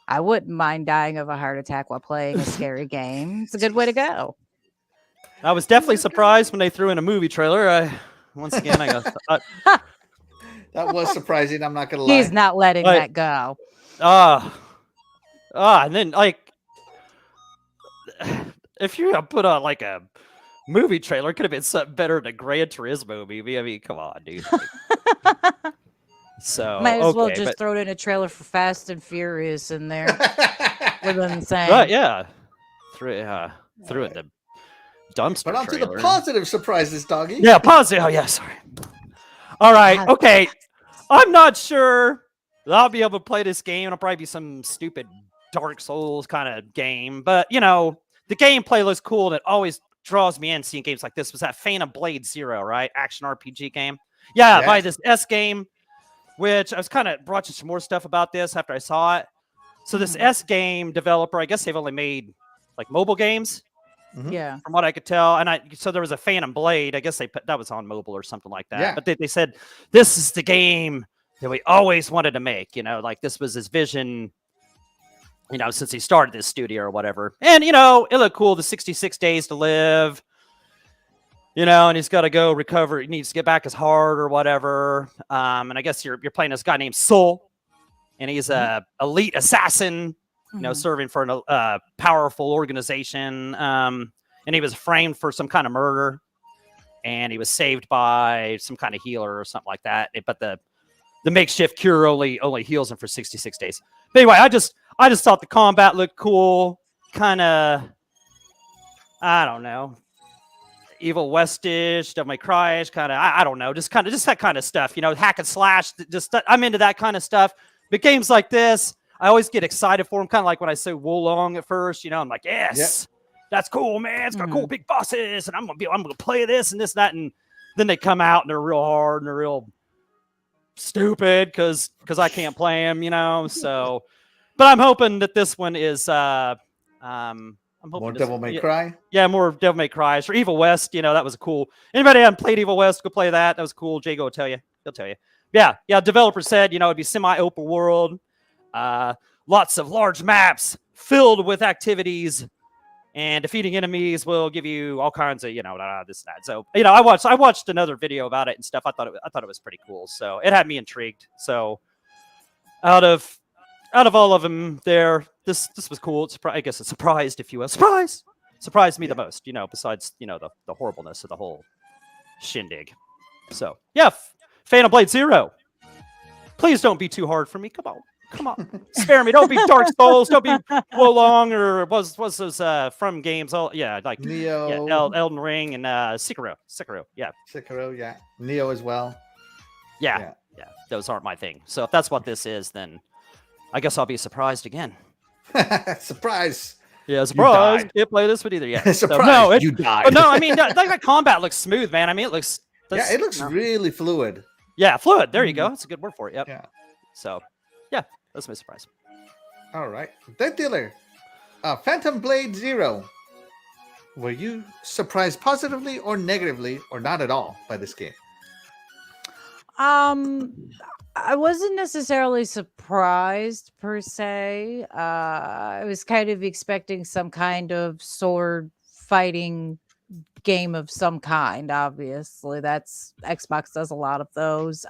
I wouldn't mind dying of a heart attack while playing a scary game. It's a good way to go. I was definitely surprised when they threw in a movie trailer. Once again, I got That was surprising. I'm not gonna lie. He's not letting that go. and then like if you put on like a movie trailer, it could have been something better than a Gran Turismo movie. I mean, come on, dude. So might as well just throw it in a trailer for Fast and Furious in there. Within the same. Right, yeah. Threw it in the dumpster. But on to trailer. the positive surprises, Doggy. Yeah, positive. Oh yeah, sorry. All right, okay. I'm not sure that I'll be able to play this game. It'll probably be some stupid Dark Souls kind of game, but you know, the gameplay looks cool and it always draws me in seeing games like this. Was that Phantom Blade Zero, right? Action RPG game. Yeah, by this S game, which I was kind of watching some more stuff about this after I saw it. So this S game developer, I guess they've only made like mobile games. Yeah. From what I could tell. And so there was a Phantom Blade. I guess they put that was on mobile or something like that. Yeah. But they said, this is the game that we always wanted to make, you know, like this was his vision, you know, since he started this studio or whatever. And, you know, it looked cool. The 66 days to live, you know, and he's got to go recover. He needs to get back his heart or whatever. And I guess you're playing this guy named Soul, and he's a elite assassin, you know, serving for a powerful organization. And he was framed for some kind of murder, and he was saved by some kind of healer or something like that. But the makeshift cure only heals him for 66 days. But anyway, I just thought the combat looked cool. Kind of, I don't know, Evil Westish, Devil May Cry-ish, kind of, I don't know, just that kind of stuff, you know, hack and slash. Just I'm into that kind of stuff. But games like this, I always get excited for them, kind of like when I say Wulong at first, you know, I'm like, yes, that's cool, man. It's got cool big bosses, and I'm gonna play this and this and that, and then they come out and they're real hard and they're real stupid because I can't play them, you know. So, but I'm hoping that this one is I'm hoping more Devil May Cry. Yeah, more Devil May Cry. For Evil West, you know, that was cool. Anybody haven't played Evil West, go play that. That was cool. Jago will tell you. He'll tell you. Yeah. Developer said, you know, it'd be semi-open world, lots of large maps filled with activities, and defeating enemies will give you all kinds of, you know, this and that. So, you know, I watched another video about it and stuff. I thought it was pretty cool. So it had me intrigued. So out of all of them there, this was cool. I guess it surprised, if you will. Surprised me the most, you know, besides, you know, the horribleness of the whole shindig. So, yeah, Phantom Blade Zero. Please don't be too hard for me. Come on. Come on, spare me. Don't be Dark Souls. Don't be Wolong or was those from games? Oh yeah, like Neo, Elden Ring and Sekiro. Yeah, Sekiro, yeah, Neo as well. yeah. Those aren't my thing. So if that's what this is, then I guess I'll be surprised again. Surprise! Yeah, surprise! Can't play this one either. Yeah, surprise! You died. But no, I mean that combat looks smooth, man. I mean it looks. It looks really fluid. Yeah, fluid. There you go. That's a good word for it. Yep. Yeah. So, yeah, that's my surprise. All right, DeathDealer, Phantom Blade Zero. Were you surprised positively or negatively, or not at all, by this game? I wasn't necessarily surprised per se. I was kind of expecting some kind of sword fighting game of some kind. Obviously, that's Xbox does a lot of those.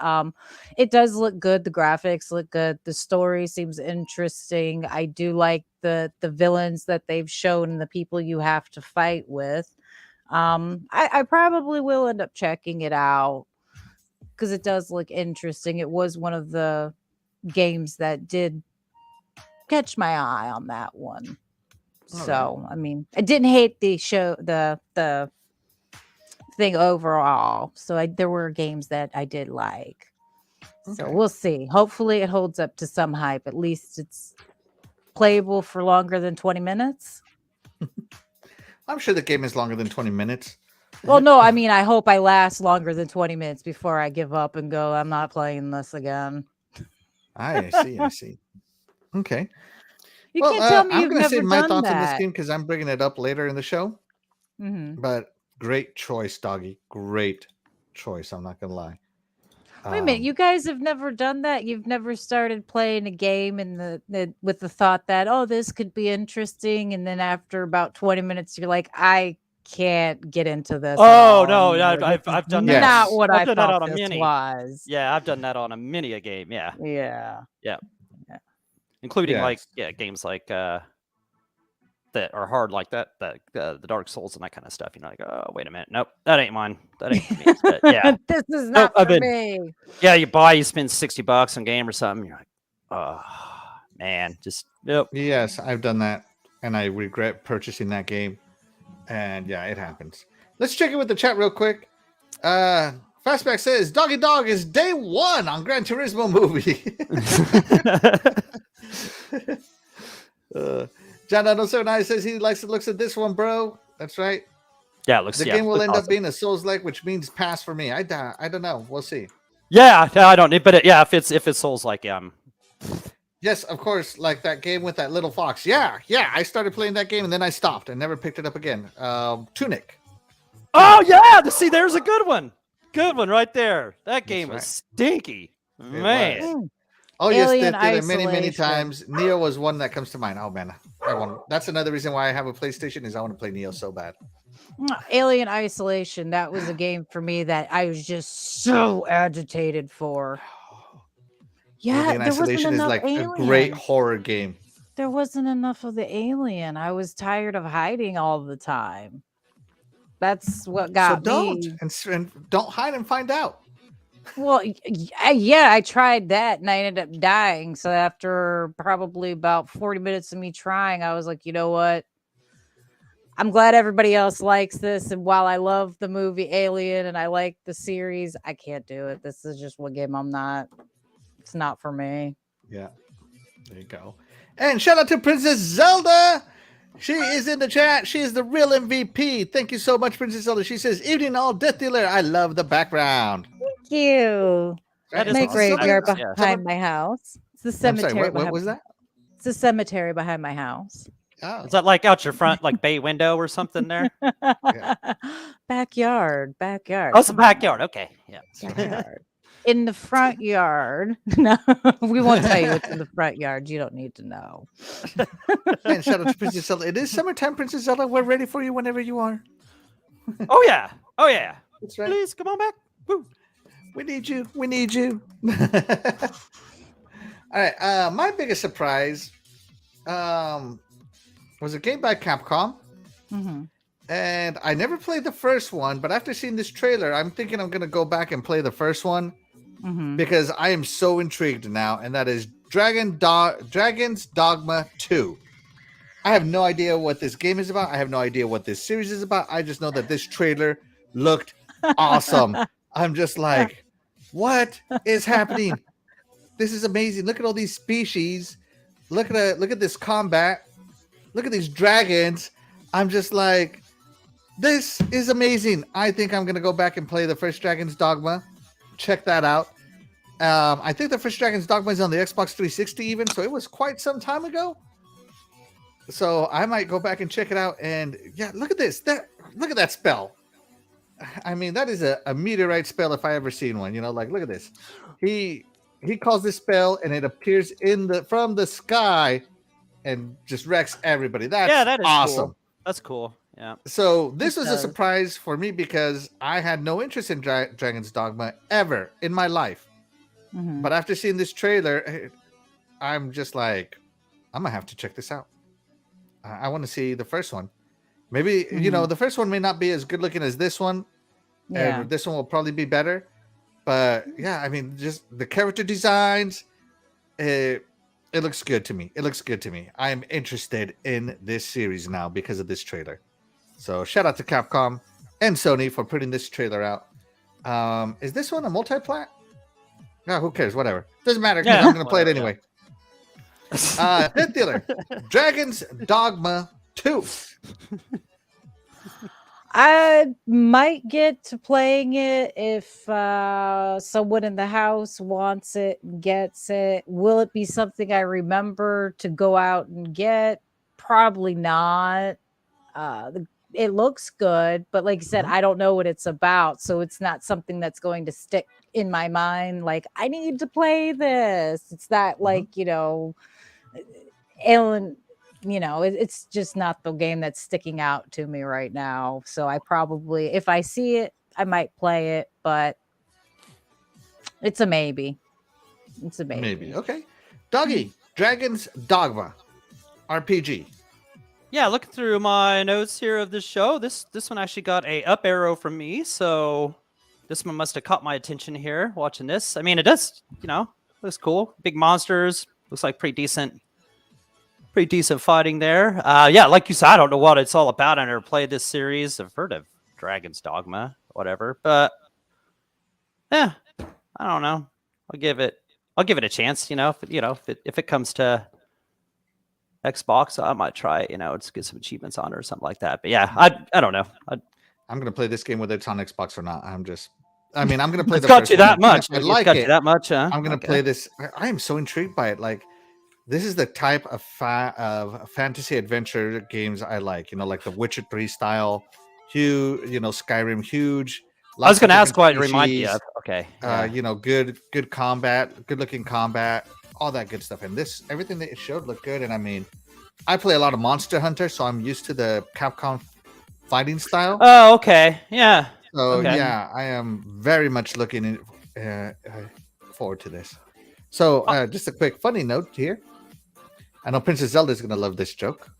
It does look good. The graphics look good. The story seems interesting. I do like the villains that they've shown and the people you have to fight with. I probably will end up checking it out because it does look interesting. It was one of the games that did catch my eye on that one. So, I mean, I didn't hate the thing overall. So there were games that I did like. Okay. So we'll see. Hopefully it holds up to some hype. At least it's playable for longer than 20 minutes. I'm sure the game is longer than 20 minutes. Well, no, I mean, I hope I last longer than 20 minutes before I give up and go, I'm not playing this again. I see. Okay. You can't tell me I'm you've going to never say my done thoughts on this that. game because I'm bringing it up later in the show. Mm-hmm. But great choice, Doggy. Great choice. I'm not going to lie. Wait a minute, you guys have never done that? You've never started playing a game in with the thought that, oh, this could be interesting, and then after about 20 minutes, you're like, I can't get into this. Oh no, I've done that. Not what I've I done that thought on a this mini. was. Yeah, I've done that on a mini a game. Yeah, including like games like that are hard like that the Dark Souls and that kind of stuff. You know, like, oh wait a minute, nope, that ain't mine. That ain't for me. But, yeah, this is not for me. Yeah, you spend $60 on game or something. You're like, oh man, just nope. Yes, I've done that, and I regret purchasing that game. And yeah, it happens. Let's check in with the chat real quick. Fastback says Doggy Dog is day one on Gran Turismo movie. John Donald 79 says he likes the looks of this one, bro. That's right. Yeah, it looks. The game will end up being a Souls-like, which means pass for me. I don't know. We'll see. Yeah, I don't need, but if it's Souls-like, Yes, of course. Like that game with that little fox. Yeah. I started playing that game and then I stopped and never picked it up again. Tunic. Oh yeah, see, there's a good one. Good one right there. That game was stinky, man. Oh yes, many times. Neo was one that comes to mind. Oh man, that's another reason why I have a PlayStation is I want to play Neo so bad. Alien Isolation. That was a game for me that I was just so agitated for. Yeah, Alien Isolation is like a great horror game. There wasn't enough of the alien. I was tired of hiding all the time. That's what got me. And don't hide and find out. Well, yeah, I tried that and I ended up dying. So after probably about 40 minutes of me trying, I was like, you know what? I'm glad everybody else likes this. And while I love the movie Alien and I like the series, I can't do it. This is just one game it's not for me. Yeah, there you go. And shout out to Princess Zelda. She is in the chat. She is the real MVP. Thank you so much, Princess Zelda. She says, evening all, DeathDealer. I love the background. Thank you. That is my graveyard behind my house. It's the cemetery. I'm sorry, what was that? It's a cemetery behind my house. Oh. Is that like out your front, like bay window or something there? Yeah. Backyard. Oh, it's a backyard. Okay. Yeah. Backyard. In the front yard. No, we won't tell you what's in the front yard. You don't need to know. And shout out to Princess Zelda. It is summertime, Princess Zelda. We're ready for you whenever you are. Oh yeah. That's right. Please come on back. Woo. We need you. All right. My biggest surprise was a game by Capcom. Mm-hmm. And I never played the first one, but after seeing this trailer, I'm thinking I'm going to go back and play the first one. Mm-hmm. Because I am so intrigued now, and that is Dragon's Dogma 2. I have no idea what this game is about. I have no idea what this series is about. I just know that this trailer looked awesome. I'm just like, what is happening? This is amazing. Look at all these species. Look at this combat. Look at these dragons. I'm just like, this is amazing. I think I'm gonna go back and play the first Dragon's Dogma. Check that out. I think the first Dragon's Dogma is on the Xbox 360 even, so it was quite some time ago. So I might go back and check it out. And yeah, look at this. Look at that spell. I mean, that is a meteorite spell if I ever seen one. You know, like look at this. He calls this spell and it appears from the sky and just wrecks everybody. That is awesome. Cool. That's cool. Yeah. So this was a surprise for me because I had no interest in Dragon's Dogma ever in my life. Mm-hmm. But after seeing this trailer, I'm just like, I'm gonna have to check this out. I want to see the first one. Maybe the first one may not be as good looking as this one. Yeah. And this one will probably be better. But yeah, I mean, just the character designs, it looks good to me. It looks good to me. I am interested in this series now because of this trailer. So shout out to Capcom and Sony for putting this trailer out. Is this one a multi-plat? No, who cares? Whatever. Doesn't matter because I'm going to play it anyway. DeathDealer, Dragon's Dogma 2. I might get to playing it if someone in the house wants it and gets it. Will it be something I remember to go out and get? Probably not. It looks good, but like I said, I don't know what it's about, so it's not something that's going to stick in my mind. Like, I need to play this. It's not like, Ellen, it's just not the game that's sticking out to me right now. So I probably, if I see it, I might play it, but it's a maybe. It's a maybe. Maybe. Okay. Doggy, Dragon's Dogma RPG. Yeah, looking through my notes here of this show, this one actually got a up arrow from me, so this one must have caught my attention here watching this. I mean, it does, looks cool. Big monsters, looks like pretty decent fighting there. Yeah, like you said, I don't know what it's all about. I never played this series. I've heard of Dragon's Dogma, whatever, but yeah, I don't know. I'll give it a chance. If it comes to Xbox, I might try it, to get some achievements on it or something like that. But yeah, I don't know. I'm gonna play this game whether it's on Xbox or not. I'm gonna play. It's got you that much. I like it that much, huh? I'm gonna play this. I am so intrigued by it. Like, this is the type of fantasy adventure games I like. Like the Witcher 3 style, huge. Skyrim, huge. I was gonna ask what it reminds me of. Okay. Good combat, good looking combat, all that good stuff. And everything that it showed looked good. And I mean, I play a lot of Monster Hunter, so I'm used to the Capcom fighting style. Oh, okay. Yeah. So yeah, I am very much looking forward to this. So just a quick funny note here. I know Princess Zelda is going to love this joke.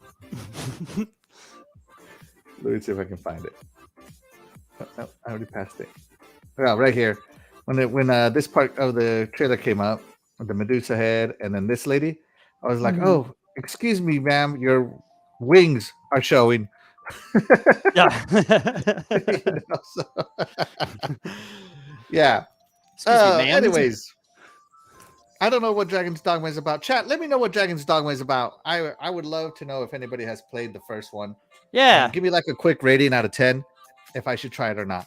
Let me see if I can find it. Oh, I already passed it. Yeah, right here. When this part of the trailer came up, with the Medusa head and then this lady, I was like, oh, excuse me, ma'am, your wings are showing. Yeah. Yeah. Excuse me, ma'am. Anyways, I don't know what Dragon's Dogma is about. Chat, let me know what Dragon's Dogma is about. I would love to know if anybody has played the first one. Yeah. Give me like a quick rating out of 10 if I should try it or not.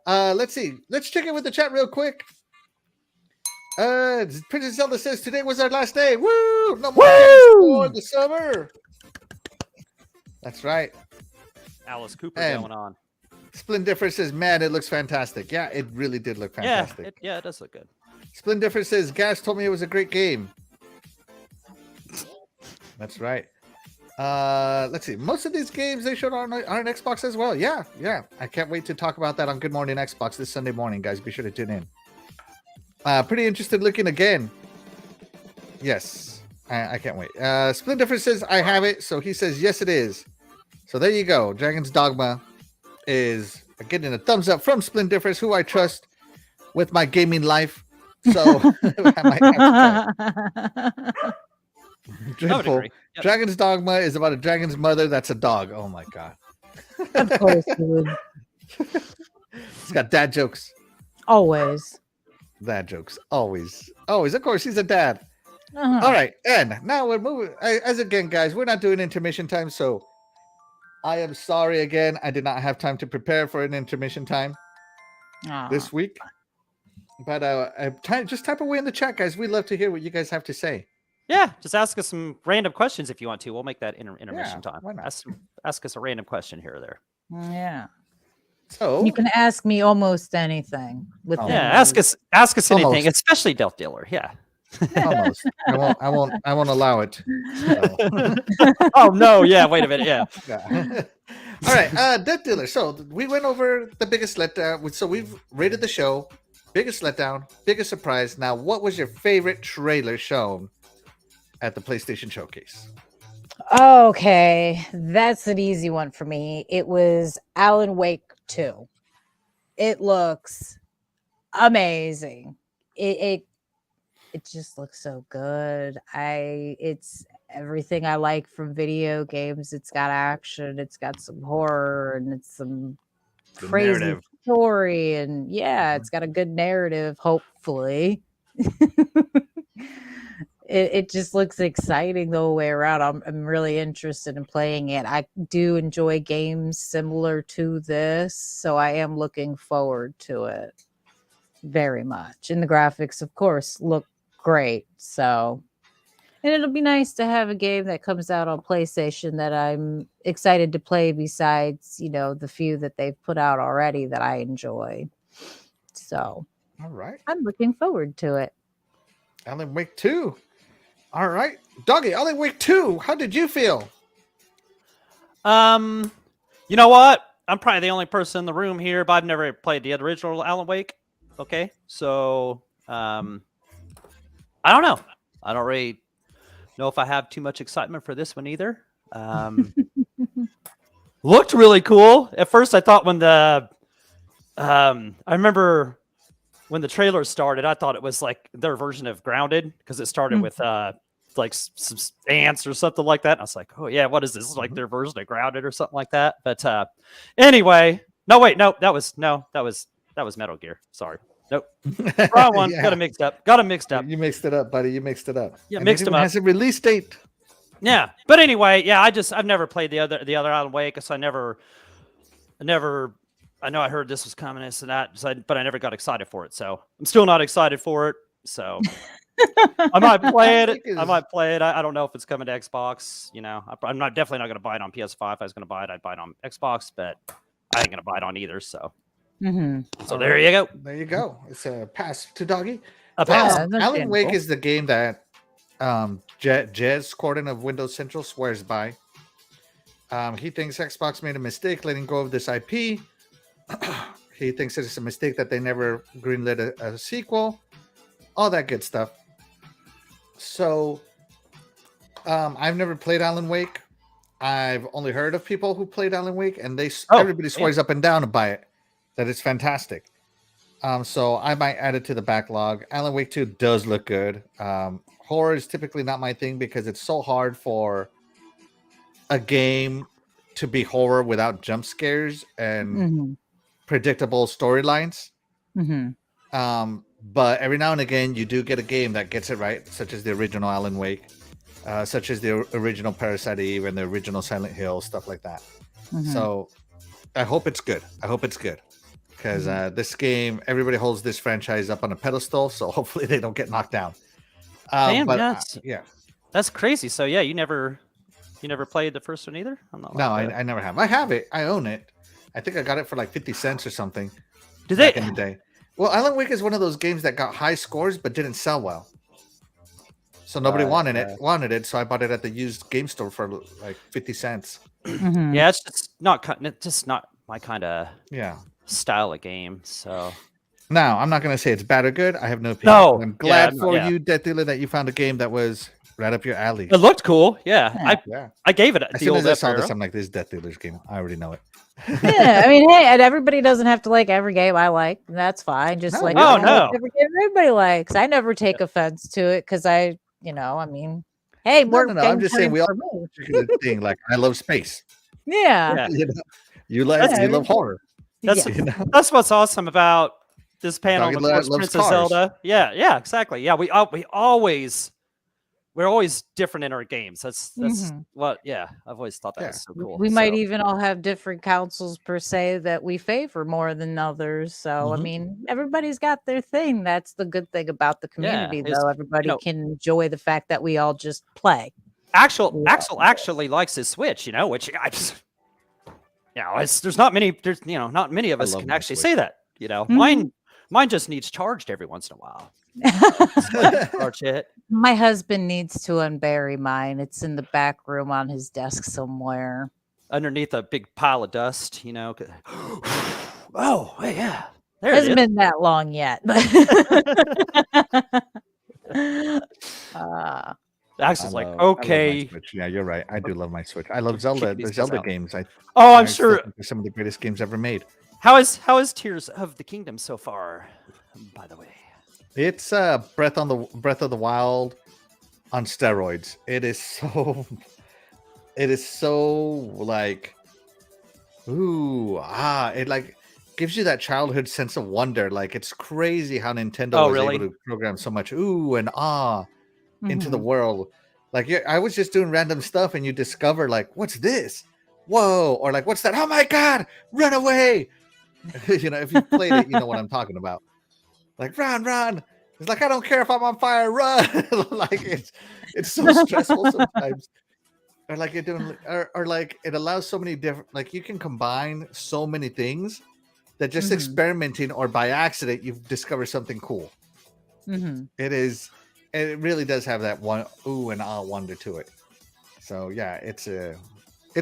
Let's see. Let's check in with the chat real quick. Princess Zelda says today was our last day. Woo! No more for the summer. That's right. Alice Cooper going on. Splendifer says, man, it looks fantastic. Yeah, it really did look fantastic. Yeah, it does look good. Splendifer says, Gas told me it was a great game. That's right. Let's see. Most of these games they showed on Xbox as well. Yeah. I can't wait to talk about that on Good Morning Xbox this Sunday morning, guys. Be sure to tune in. Pretty interested looking again. Yes, I can't wait. Splinter says I have it, so he says yes, it is. So there you go. Dragon's Dogma is getting a thumbs up from Splinter, who I trust with my gaming life. So I might have to try it. I would Dreadful. agree. Yep. Dragon's Dogma is about a dragon's mother that's a dog. Oh my god. Of course, you would. It's got dad jokes. Always. Dad jokes. Always. Always. Of course, he's a dad. Uh-huh. All right. And now we're moving. As again, guys, we're not doing intermission time. So I am sorry again. I did not have time to prepare for an intermission time this week. But just type away in the chat, guys. We'd love to hear what you guys have to say. Yeah, just ask us some random questions if you want to. We'll make that intermission time. Why not? Ask us a random question here or there. Yeah. So You can ask me almost anything. Within Yeah, ask us Almost. anything, especially DeathDealer. Yeah. almost. I won't allow it. So. Oh no, yeah, wait a minute. Yeah. Yeah. All right, DeathDealer. So we went over the biggest letdown. So we've rated the show, biggest letdown, biggest surprise. Now, what was your favorite trailer shown at the PlayStation Showcase? Okay, that's an easy one for me. It was Alan Wake 2. It looks amazing. It just looks so good. It's everything I like from video games. It's got action, it's got some horror, and it's some The crazy narrative. story, and yeah, it's got a good narrative, hopefully. It just looks exciting the whole way around. I'm really interested in playing it. I do enjoy games similar to this, so I am looking forward to it very much. And the graphics, of course, look great. So, and it'll be nice to have a game that comes out on PlayStation that I'm excited to play besides, the few that they've put out already that I enjoy. So, All right, I'm looking forward to it. Alan Wake 2. All right, Doggy, Alan Wake 2. How did you feel? You know what? I'm probably the only person in the room here, but I've never played the original Alan Wake. Okay, so I don't know. I don't really know if I have too much excitement for this one either. Looked really cool. At first, I thought when I remember when the trailer started, I thought it was like their version of Grounded because it started with like some ants or something like that. And I was like, oh yeah, what is this? This is like their version of Grounded or something like that. But anyway, that was Metal Gear. Sorry. Nope. Wrong one. Yeah. Got it mixed up. You mixed it up, buddy. You mixed it up. Yeah, And mixed it them even up. has a release date. Yeah. But anyway, yeah, I've never played the other Alan Wake, so I know I heard this was coming and that, but I never got excited for it. So I'm still not excited for it. So I might play it. I don't know if it's coming to Xbox. I'm definitely not going to buy it on PS5. If I was going to buy it, I'd buy it on Xbox, but I ain't going to buy it on either. So, so there you go. There you go. It's a pass to Doggy. A pass. Yeah, Alan Wake is the game that Jez Corden of Windows Central swears by. He thinks Xbox made a mistake letting go of this IP. He thinks it's a mistake that they never greenlit a sequel. All that good stuff. So, I've never played Alan Wake. I've only heard of people who played Alan Wake, and everybody swears up and down by it, that it's fantastic. So I might add it to the backlog. Alan Wake 2 does look good. Horror is typically not my thing because it's so hard for a game to be horror without jump scares and predictable storylines. But every now and again, you do get a game that gets it right, such as the original Alan Wake, such as the original Parasite Eve and the original Silent Hill, stuff like that. So I hope it's good. Because this game, everybody holds this franchise up on a pedestal, so hopefully they don't get knocked down. Damn, but yeah, that's crazy. So yeah, you never played the first one either? I never have. I have it. I own it. I think I got it for like 50 cents or something. Did they? Back in the day? Well, Alan Wake is one of those games that got high scores but didn't sell well. So nobody wanted it. So I bought it at the used game store for like 50 cents. Yeah, it's just not my kind of style of game. So now I'm not going to say it's bad or good. I have no opinion. No, I'm glad for you, DeathDealer, that you found a game that was right up your alley. It looked cool. Yeah. Yeah. I gave it As the soon old as I saw up this, arrow. I'm like, this is DeathDealer's game. I already know it. Yeah, I mean, hey, and everybody doesn't have to like every game I like. And that's fine. Just No, like we Oh, all I don't like no. every game everybody likes. I never take offense to it because I mean, hey, more No. I'm game just saying time we all for me. particular thing. Like, I love space. Yeah. Yeah. You know, you Yeah. love horror. That's You know, that's what's awesome about this panel. Doggy And of course, loves Princess cars. Zelda. Yeah, exactly. Yeah, we're always different in our games. That's Mhm. what. Yeah, I've always thought that Yeah. was so cool. We might So, even all have different councils per se that we favor more than others. So I Mhm. mean, everybody's got their thing. That's the good thing about the community, it's, though. Everybody know- can enjoy the fact that we all just play. Axel Yeah. actually likes his Switch. Which I just, there's not many. There's not many of I us love can my actually Switch. say that. Mhm. Mine just needs charged every once in a while. Charge it. My husband needs to unbury mine. It's in the back room on his desk somewhere. Underneath a big pile of dust, Oh, hey, yeah. There It it hasn't is. been that long yet, but Axel's like, I love my okay. Switch. Yeah, you're right. I do love my Switch. I love Zelda. Kicking The these guys Zelda out. games. Oh, I'm I still sure. think they're some of the greatest games ever made. How is Tears of the Kingdom so far? By the way, It's Breath of the Wild on steroids. It is so like it like gives you that childhood sense of wonder. Like, it's crazy how Nintendo was really? able to program so much ooh and ah into the Mhm. world. Like, I was just doing random stuff and you discover like, what's this? Whoa, or like, what's that? Oh my god, run away. If you played it, you know what I'm talking about. Like, run. It's like, I don't care if I'm on fire, run. Like, it's so stressful sometimes. Or like you're doing, or like it allows so many different, like you can combine so many things that just Mhm. experimenting or by accident you've discovered something cool. Mhm. It really does have that one ooh and ah wonder to it. So yeah, it's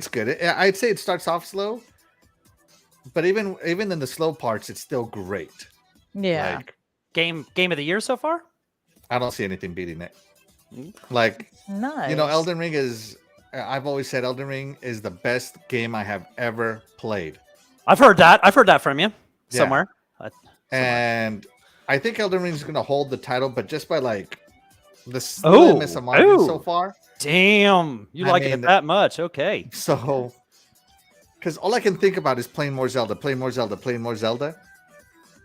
good. I'd say it starts off slow, but even in the slow parts, it's still great. Yeah. Like, game of the year so far? I don't see anything beating it. Like, Nice. Elden Ring is. I've always said Elden Ring is the best game I have ever played. I've heard that from you Yeah. somewhere. And I think Elden Ring is going to hold the title, but just by like the slimmest of margins so far. Damn, you like it that much? Okay. So, because all I can think about is playing more Zelda.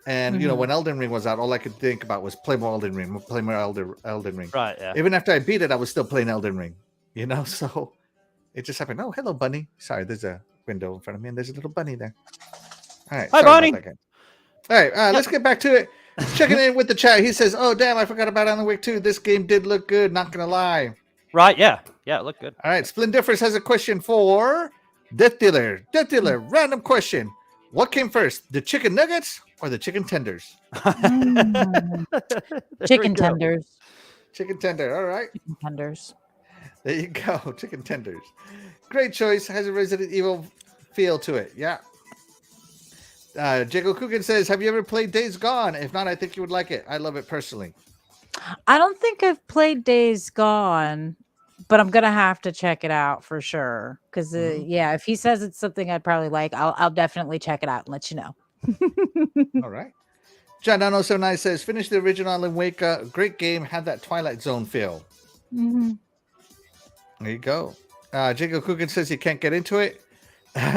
And when Elden Ring was out, all I could think about was play more Elden Ring. Right. Yeah. Even after I beat it, I was still playing Elden Ring. So it just happened. Oh, hello, bunny. Sorry, there's a window in front of me, and there's a little bunny there. All right. Hi, sorry bunny. about that, guys. All right, let's get back to it. Checking in with the chat. He says, "Oh, damn, I forgot about Alan Wake 2. This game did look good. Not gonna lie." Right. Yeah. Yeah. It looked good. All right, Splendiferous has a question for DeathDealer. DeathDealer, random question: what came first, the chicken nuggets or the chicken tenders? Chicken tenders. Chicken tender. All right. Chicken tenders. There you go. Chicken tenders. Great choice. Has a Resident Evil feel to it. Yeah. Jago Coogan says, have you ever played Days Gone? If not, I think you would like it. I love it personally. I don't think I've played Days Gone, but I'm gonna have to check it out for sure. Because yeah, if he says it's something I'd probably like, I'll definitely check it out and let you know. All right. John 909 says, finish the original Alan Wake. Great game. Had that Twilight Zone feel. Mm-hmm. There you go. Jacob Coogan says he can't get into it.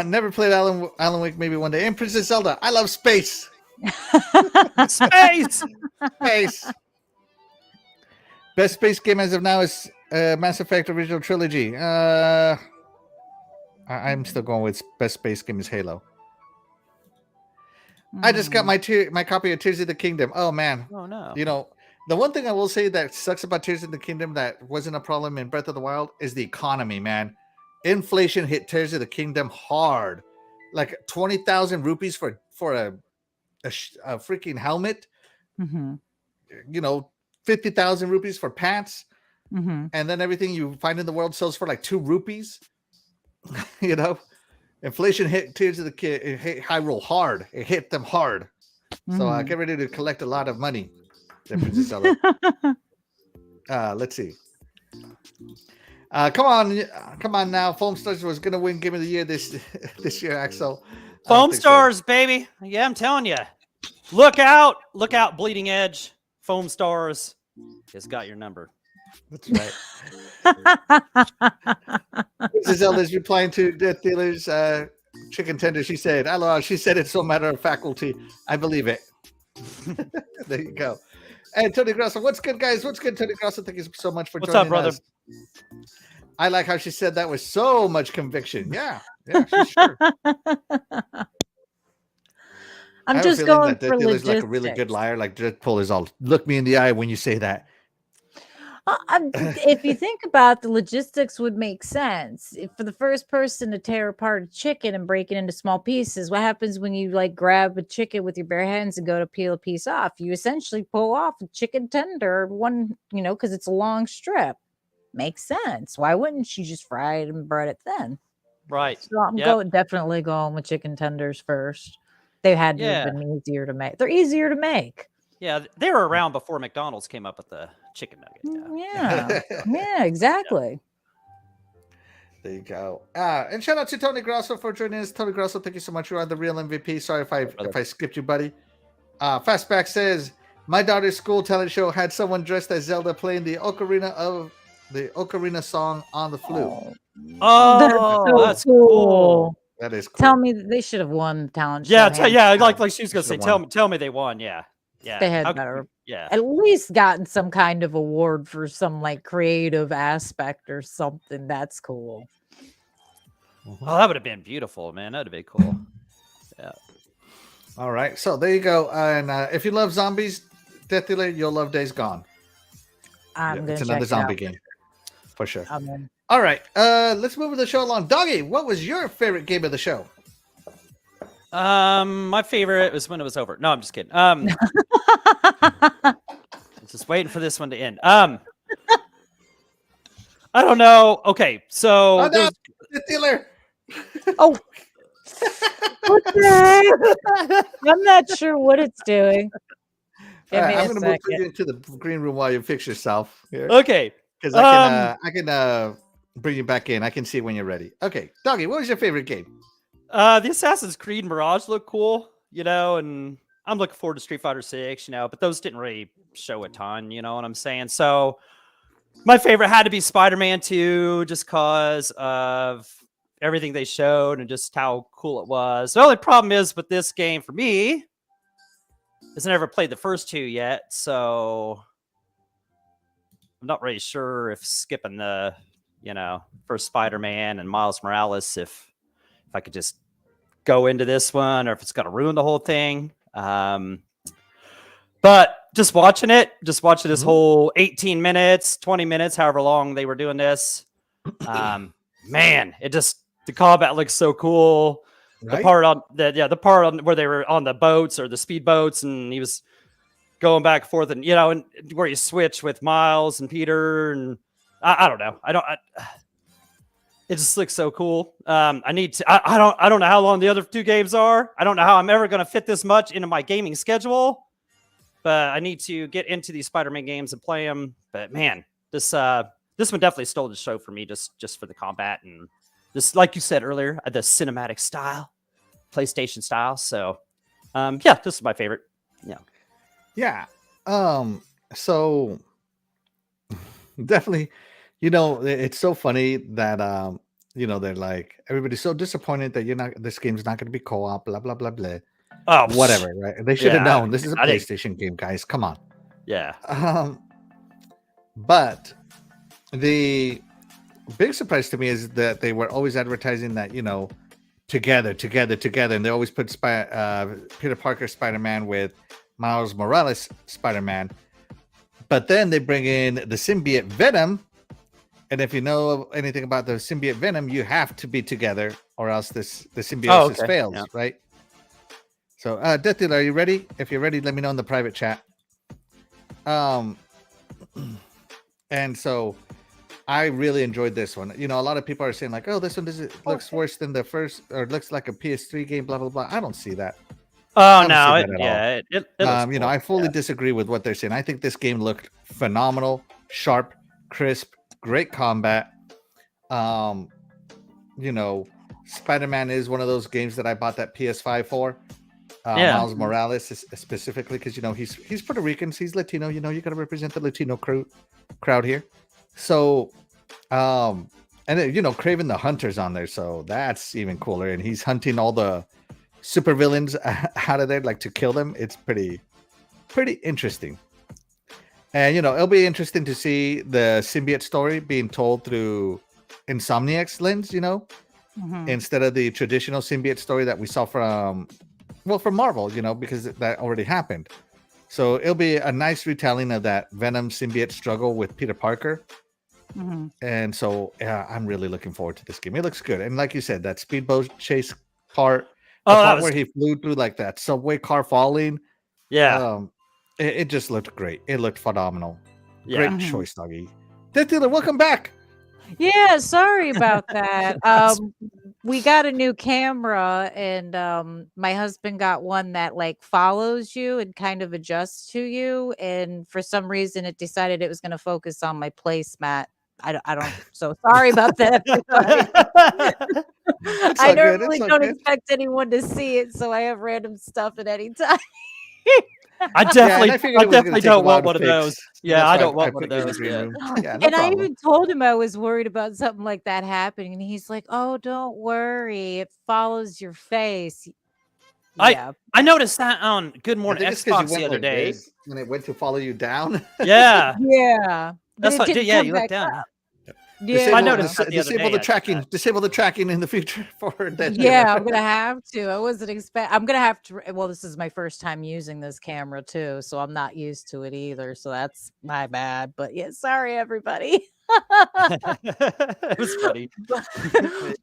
Never played Alan Wake, maybe one day. And Princess Zelda. I love space. Space. Space. Best space game as of now is Mass Effect Original Trilogy. I'm still going with best space game is Halo. I just got my copy of Tears of the Kingdom. Oh, man. Oh, no. The one thing I will say that sucks about Tears of the Kingdom that wasn't a problem in Breath of the Wild is the economy, man. Inflation hit Tears of the Kingdom hard. Like 20,000 rupees for a freaking helmet. Mm-hmm. 50,000 rupees for pants. Mm-hmm. And then everything you find in the world sells for like 2 rupees. Inflation hit Tears of the Kingdom. It hit Hyrule hard. It hit them hard. So get ready to collect a lot of money. Let's see. Come on now. Foam Stars was gonna win Game of the Year this year, Axel. Foam Stars, baby. Yeah, I'm telling you. Look out, Bleeding Edge. Foam Stars has got your number. That's right. This is Zelda's replying to DeathDealer's chicken tender. She said, "Hello." She said it's so matter of faculty. I believe it. There you go. And Tony Grosso, what's good, guys? What's good, Tony Grosso? Thank you so much for What's joining up, brother? us. I like how she said that with so much conviction. Yeah, she's sure. I'm just going for logistics. Like a really good liar. Like Deadpool is all look me in the eye when you say that. If you think about the logistics, would make sense. If for the first person to tear apart a chicken and break it into small pieces, what happens when you like grab a chicken with your bare hands and go to peel a piece off? You essentially pull off a chicken tender, one, because it's a long strip. Makes sense. Why wouldn't you just fry it and bread it thin? Right. So I'm definitely going with chicken tenders first. They had to have been easier to make. They're easier to make. Yeah, they were around before McDonald's came up with the chicken nugget. Yeah, exactly. There you go. And shout out to Tony Grosso for joining us. Tony Grosso, thank you so much. You are the real MVP. Sorry if I skipped you, buddy. Fastback says, my daughter's school talent show had someone dressed as Zelda playing the Ocarina song on the flute. Oh, that's cool. That is cool. Tell me they should have won the talent show. Yeah, like she was gonna say, tell me they won. Yeah. They had better. At least gotten some kind of award for some like creative aspect or something. That's cool. Oh, that would have been beautiful, man. That'd have been cool. Yeah. All right. So there you go. And if you love zombies, DeathDealer, you'll love Days Gone. It's another zombie game. For sure. All right. Let's move the show along. Doggy, what was your favorite game of the show? My favorite was when it was over. No, I'm just kidding. Just waiting for this one to end. I don't know. Okay, so DeathDealer. Oh, what the heck? I'm not sure what it's doing. I'm going to move you into the green room while you fix yourself. Here. Okay, because I can bring you back in. I can see when you're ready. Okay, Doggy, what was your favorite game? The Assassin's Creed Mirage looked cool, and I'm looking forward to Street Fighter 6, but those didn't really show a ton, you know what I'm saying? So my favorite had to be Spider-Man 2 just because of everything they showed and just how cool it was. The only problem is with this game for me is I never played the first two yet, so I'm not really sure if skipping the, first Spider-Man and Miles Morales, if I could just go into this one or if it's going to ruin the whole thing. But just watching this whole 18 minutes, 20 minutes, however long they were doing this, man, the combat looks so cool. Right? The part on where they were on the boats or the speed boats and he was going back and forth and, and where you switch with Miles and Peter and I don't know. It just looks so cool. I don't know how long the other two games are. I don't know how I'm ever going to fit this much into my gaming schedule, but I need to get into these Spider-Man games and play them. But man, this one definitely stole the show for me just for the combat and this, like you said earlier, the cinematic style, PlayStation style. So, this is my favorite. Yeah. So definitely, it's so funny that they're like everybody's so disappointed that this game's not going to be co-op, blah blah blah blah. Oh, whatever, right? They should have known. This is a PlayStation game, guys. Come on. Yeah. But the big surprise to me is that they were always advertising that together, and they always put Peter Parker Spider-Man with Miles Morales Spider-Man. But then they bring in the symbiote Venom. And if you know anything about the symbiote Venom, you have to be together or else the symbiosis fails, right? So, DeathDealer, are you ready? If you're ready, let me know in the private chat. And so I really enjoyed this one. A lot of people are saying like, oh, this one looks worse than the first or looks like a PS3 game, blah, blah, blah. I don't see that. Oh, no. It cool. I fully disagree with what they're saying. I think this game looked phenomenal, sharp, crisp, great combat. You know, Spider-Man is one of those games that I bought that PS5 for. Miles Morales specifically because he's Puerto Rican, he's Latino. You got to represent the Latino crowd here. So, and then, Kraven the Hunter's on there, so that's even cooler. And he's hunting all the supervillains out of there, like to kill them. It's pretty interesting. And it'll be interesting to see the symbiote story being told through Insomniac's lens. Instead of the traditional symbiote story that we saw from Marvel. Because that already happened. So it'll be a nice retelling of that Venom symbiote struggle with Peter Parker. And so, yeah, I'm really looking forward to this game. It looks good. And like you said, that speedboat chase part, where he flew through like that subway car falling. Yeah. It just looked great. It looked phenomenal. Yeah. Great choice, Doggy. DeathDealer, welcome back. Yeah, sorry about that. We got a new camera, and my husband got one that like follows you and kind of adjusts to you. And for some reason, it decided it was going to focus on my placemat. I don't. So sorry about that. I normally don't expect anyone to see it, so I have random stuff at any time. I definitely don't want one of those. Yeah, I don't want one of those. And I even told him I was worried about something like that happening, and he's like, "Oh, don't worry, it follows your face." I noticed that on Good Morning Xbox the other day when it went to follow you down. Yeah, yeah. That's what. Yeah, you looked down. Yeah, I noticed that the other disable day, the tracking. Disable the tracking in the future for that. Yeah, I'm gonna have to. I wasn't I'm gonna have to. Well, this is my first time using this camera too, so I'm not used to it either. So that's my bad. But yeah, sorry everybody. It was funny.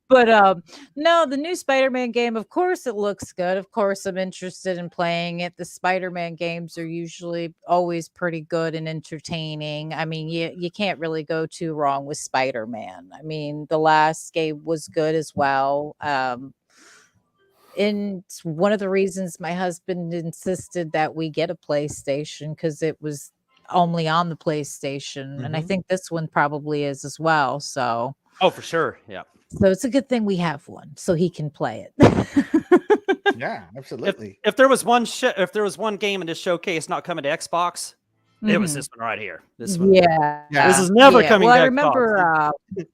But no, the new Spider-Man game, of course it looks good. Of course I'm interested in playing it. The Spider-Man games are usually always pretty good and entertaining. I mean, you can't really go too wrong with Spider-Man. I mean, the last game was good as well. And it's one of the reasons my husband insisted that we get a PlayStation, because it was only on the PlayStation, and I think this one probably is as well. So, for sure, yeah. So it's a good thing we have one, so he can play it. Yeah, absolutely. If there was one game in this showcase not coming to Xbox, it was this one right here. This one. Yeah. This is never coming. Well, to I remember. Xbox.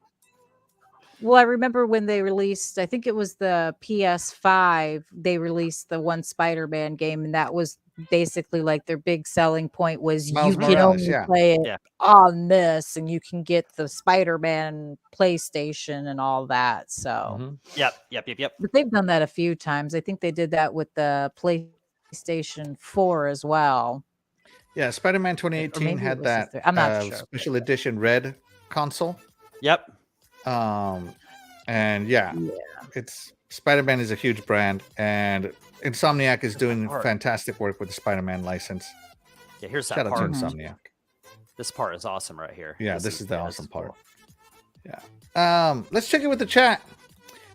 Well, I remember when they released, I think it was the PS5, they released the one Spider-Man game, and that was basically like their big selling point was Miles you can Morales, only play it on this, and you can get the Spider-Man PlayStation and all that. So Yep. But they've done that a few times. I think they did that with the PlayStation 4 as well. Yeah, Spider-Man 2018 had that I'm not sure. special edition red console. Yep. And it's Spider-Man is a huge brand, and Insomniac is doing fantastic work with the Spider-Man license. Yeah, here's that Shout out part. to Insomniac. This part is awesome right here. Yeah, this is the awesome part. Cool. Yeah. Let's check it with the chat.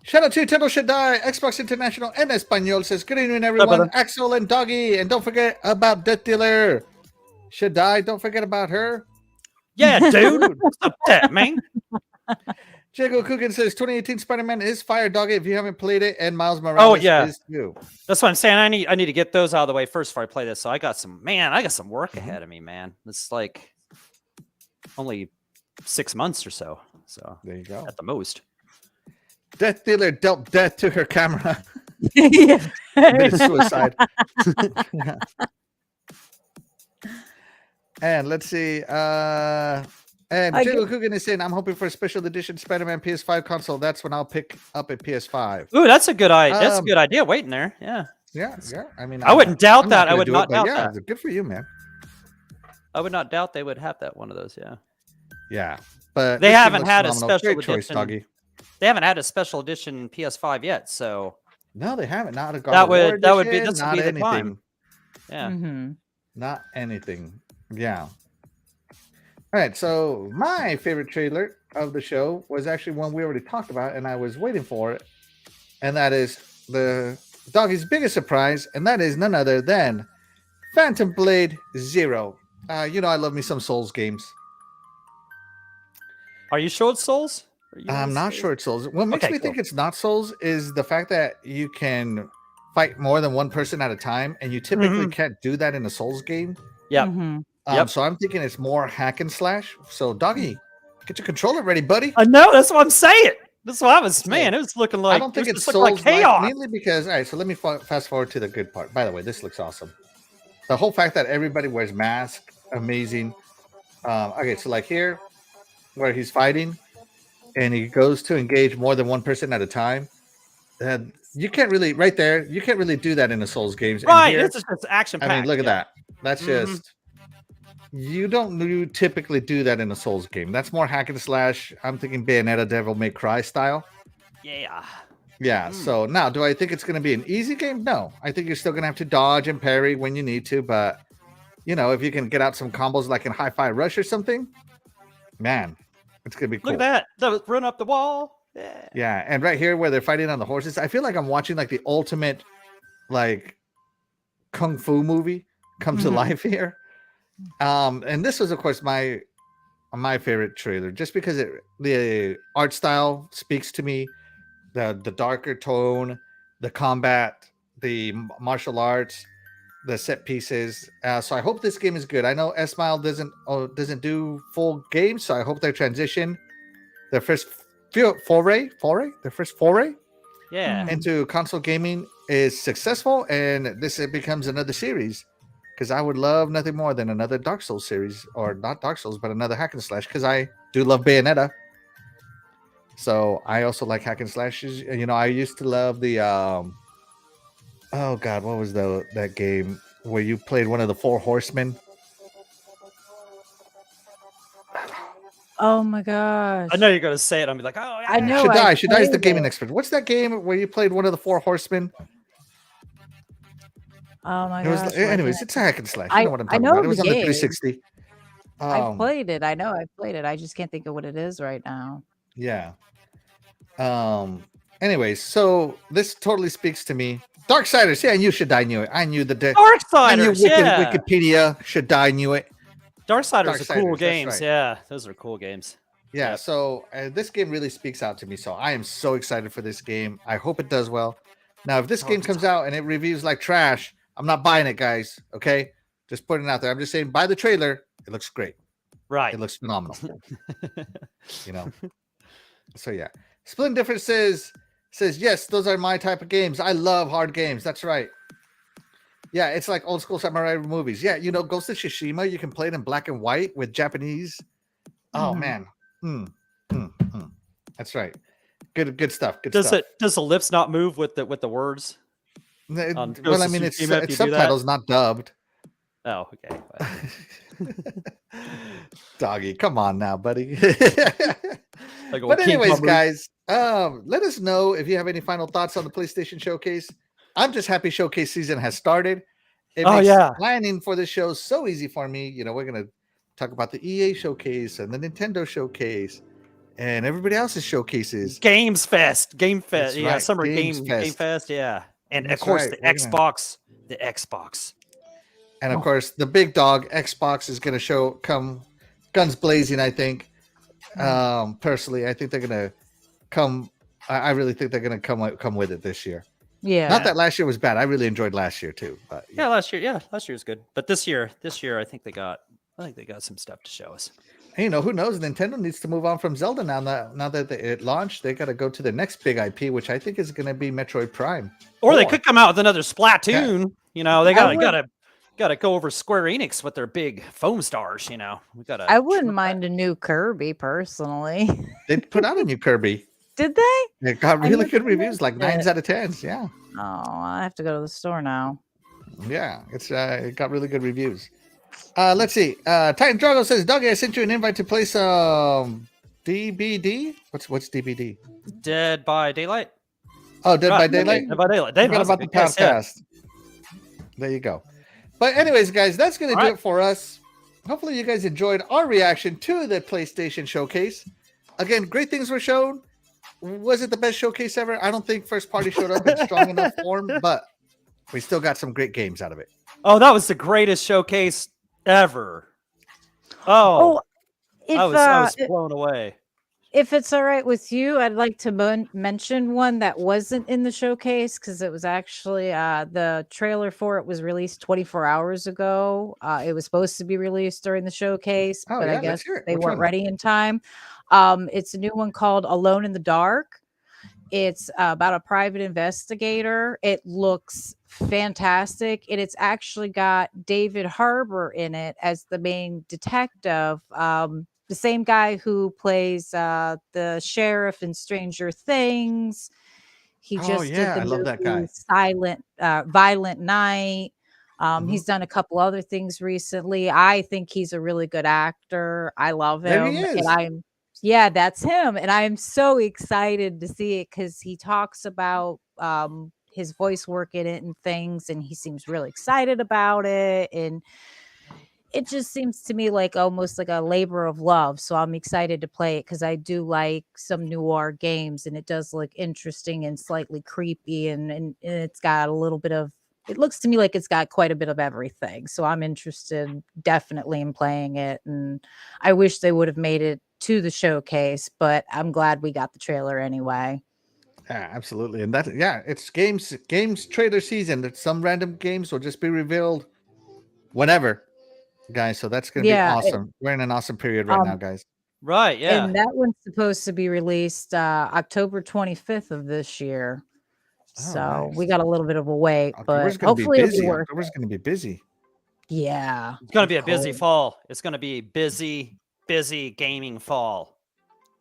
Shout out to Tendo Shaddai, Xbox International en Español says, good evening, everyone. Axel and Doggy, and don't forget about DeathDealer. Shaddai, don't forget about her. Yeah, dude. What's up that, man? Jago Coogan says 2018 Spider-Man is fire, Doggy, if you haven't played it, and Miles Morales is too. That's what I'm saying. I need to get those out of the way first before I play this. So I got some work ahead of me, man. It's like only 6 months or so. So there you go. At the most. DeathDealer dealt death to her camera. Suicide. And let's see. And Jago Coogan is saying, I'm hoping for a special edition Spider-Man PS5 console. That's when I'll pick up a PS5. Ooh, that's a good idea. That's a good idea. Waiting there. Yeah. Yeah. I mean, I wouldn't doubt that. I would not doubt that. Good for you, man. I would not doubt they would have that one of those. Yeah. Yeah. But they haven't had a special Great edition. Choice, Doggy. They haven't had a special edition PS5 yet. So no, they haven't. Not a that would be this would be the time. Yeah. Not anything. Yeah. All right, so my favorite trailer of the show was actually one we already talked about, and I was waiting for it, and that is the Doggy's biggest surprise, and that is none other than Phantom Blade Zero. I love me some Souls games. Are you sure it's Souls? I'm not sure it's Souls. What makes me think it's not Souls is the fact that you can fight more than one person at a time, and you typically can't do that in a Souls game. Yeah. So I'm thinking it's more hack and slash. So, Doggy, get your controller ready, buddy. I know. That's what I'm saying. That's what I was. Man, it was looking like. I don't think it's Souls like chaos. mainly because. All right, so let me fast forward to the good part. By the way, this looks awesome. The whole fact that everybody wears masks, amazing. Okay, so like here, where he's fighting, and he goes to engage more than one person at a time. You can't really right there. You can't really do that in the Souls games. Right, here, it's just action. I mean, look at that. That's just. You typically do that in a Souls game. That's more hack and slash. I'm thinking Bayonetta, Devil May Cry style. Yeah. So now, do I think it's going to be an easy game? No. I think you're still going to have to dodge and parry when you need to. But, if you can get out some combos like in Hi-Fi Rush or something, man, it's going to be cool. Look at that. Run up the wall. Yeah. And right here where they're fighting on the horses, I feel like I'm watching like the ultimate like Kung Fu movie come to life here. And this was, of course, my favorite trailer, just because the art style speaks to me, the darker tone, the combat, the martial arts, the set pieces. So I hope this game is good. I know S-Mile doesn't do full games, so I hope their transition, their first foray into console gaming is successful, and this becomes another series. Because I would love nothing more than another Dark Souls series, or not Dark Souls, but another hack and slash. Because I do love Bayonetta, so I also like hack and slashes. I used to love the oh god, what was that game where you played one of the Four Horsemen? Oh my gosh! I know you're gonna say it. I'm like, oh, yeah. I know. Shadai is the gaming expert. What's that game where you played one of the Four Horsemen? Oh my gosh. Anyways, it's a hack and slash. You know what I'm talking about. It was on the 360. I played it. I know I played it. I just can't think of what it is right now. Yeah. Anyways, so this totally speaks to me. Darksiders. Yeah, you should. I knew it. I knew the Darksiders. I knew Wikipedia should die. Knew it. Darksiders are cool games. Right. Yeah, those are cool games. Yeah. So this game really speaks out to me. So I am so excited for this game. I hope it does well. Now, if this game comes out and it reviews like trash, I'm not buying it, guys. Okay, just putting it out there. I'm just saying, buy the trailer. It looks great. Right. It looks phenomenal. So yeah, Splendid Difference says yes. Those are my type of games. I love hard games. That's right. Yeah, it's like old school samurai movies. Yeah, Ghost of Tsushima. You can play it in black and white with Japanese. Oh man. That's right. Good stuff. Good stuff. Does the lips not move with the words? Well, I mean, it's subtitles, not dubbed. Oh, okay. Doggy, come on now, buddy. Like but anyways, guys, let us know if you have any final thoughts on the PlayStation Showcase. I'm just happy Showcase season has started. It makes planning for this show so easy for me. We're going to talk about the EA Showcase and the Nintendo Showcase and everybody else's showcases. Game Fest. That's Yeah, right. Summer Game Fest. Yeah. And of course, the Xbox. And of course, the big dog Xbox is going to come guns blazing, I think. Personally, I think they're going to come. I really think they're going to come with it this year. Yeah. Not that last year was bad. I really enjoyed last year too. But last year was good. But this year, I think they got some stuff to show us. And, who knows? Nintendo needs to move on from Zelda now that it launched. They got to go to the next big IP, which I think is going to be Metroid Prime. Or they could come out with another Splatoon. Yeah. They got to go over Square Enix with their big foam stars. I wouldn't mind a new Kirby personally. They put out a new Kirby. Did they? It got really good reviews, like 9s out of 10s. Yeah. Oh, I have to go to the store now. Yeah, it got really good reviews. Let's see. Titan Drago says, Dougie, I sent you an invite to play some DBD. What's DBD? Dead by Daylight. Oh, Dead by Daylight. Dead by Daylight. Forgot about the podcast. There you go. But anyways, guys, that's going to do it for us. Hopefully, you guys enjoyed our reaction to the PlayStation Showcase. Again, great things were shown. Was it the best showcase ever? I don't think first party showed up in strong enough form, but we still got some great games out of it. Oh, that was the greatest showcase ever. I was blown away. If it's all right with you, I'd like to mention one that wasn't in the showcase because it was actually the trailer for it was released 24 hours ago. It was supposed to be released during the showcase, Oh, but I yeah, guess let's hear it. they Which weren't one? ready in time. It's a new one called Alone in the Dark. It's about a private investigator. It looks fantastic, and it's actually got David Harbour in it as the main detective. The same guy who plays the sheriff in Stranger Things. He Oh, just did yeah, the I love that movie guy. Violent Night. Mhm. He's done a couple other things recently. I think he's a really good actor. I love There he him, and is. yeah, that's him. And I'm so excited to see it because he talks about his voice work in it and things, and he seems really excited about it. And it just seems to me like almost like a labor of love. So I'm excited to play it because I do like some noir games, and it does look interesting and slightly creepy, and it's got a little bit of, it looks to me like it's got quite a bit of everything. So I'm interested definitely in playing it. And I wish they would have made it to the showcase, but I'm glad we got the trailer anyway. Yeah, absolutely. And that, yeah, it's games trailer season. That some random games will just be revealed whenever, guys. So that's going to be Yeah. awesome. We're in an awesome period right now, guys. Right, yeah. And that one's supposed to be released October 25th of this year. Oh, So we nice. got a little bit of a wait, October's but going to be hopefully it'll be busy. worth October's it. going to be busy. Yeah. It's going to of be a busy course. fall. It's going to be busy gaming fall.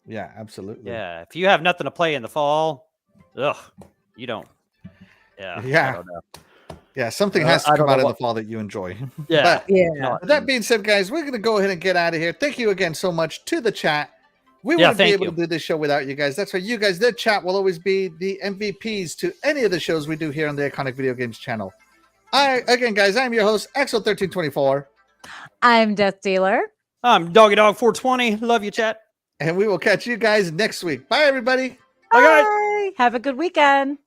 Yeah, absolutely. Yeah, if you have nothing to play in the fall, you don't. Yeah. Yeah. I don't know. Yeah, something has to I come don't out know in what- the fall that you enjoy. Yeah. But Yeah. No, with that being said, guys, we're going to go ahead and get out of here. Thank you again so much to the chat. We Yeah, wouldn't be thank able you. to do this show without you guys. That's why you guys, the chat, will always be the MVPs to any of the shows we do here on the Iconic Video Games channel. Again, guys, I'm your host, Axel1324. I'm DeathDealer. I'm Doggy Dog420. Love you, chat. And we will catch you guys next week. Bye, everybody. Bye, guys. Bye. Have a good weekend.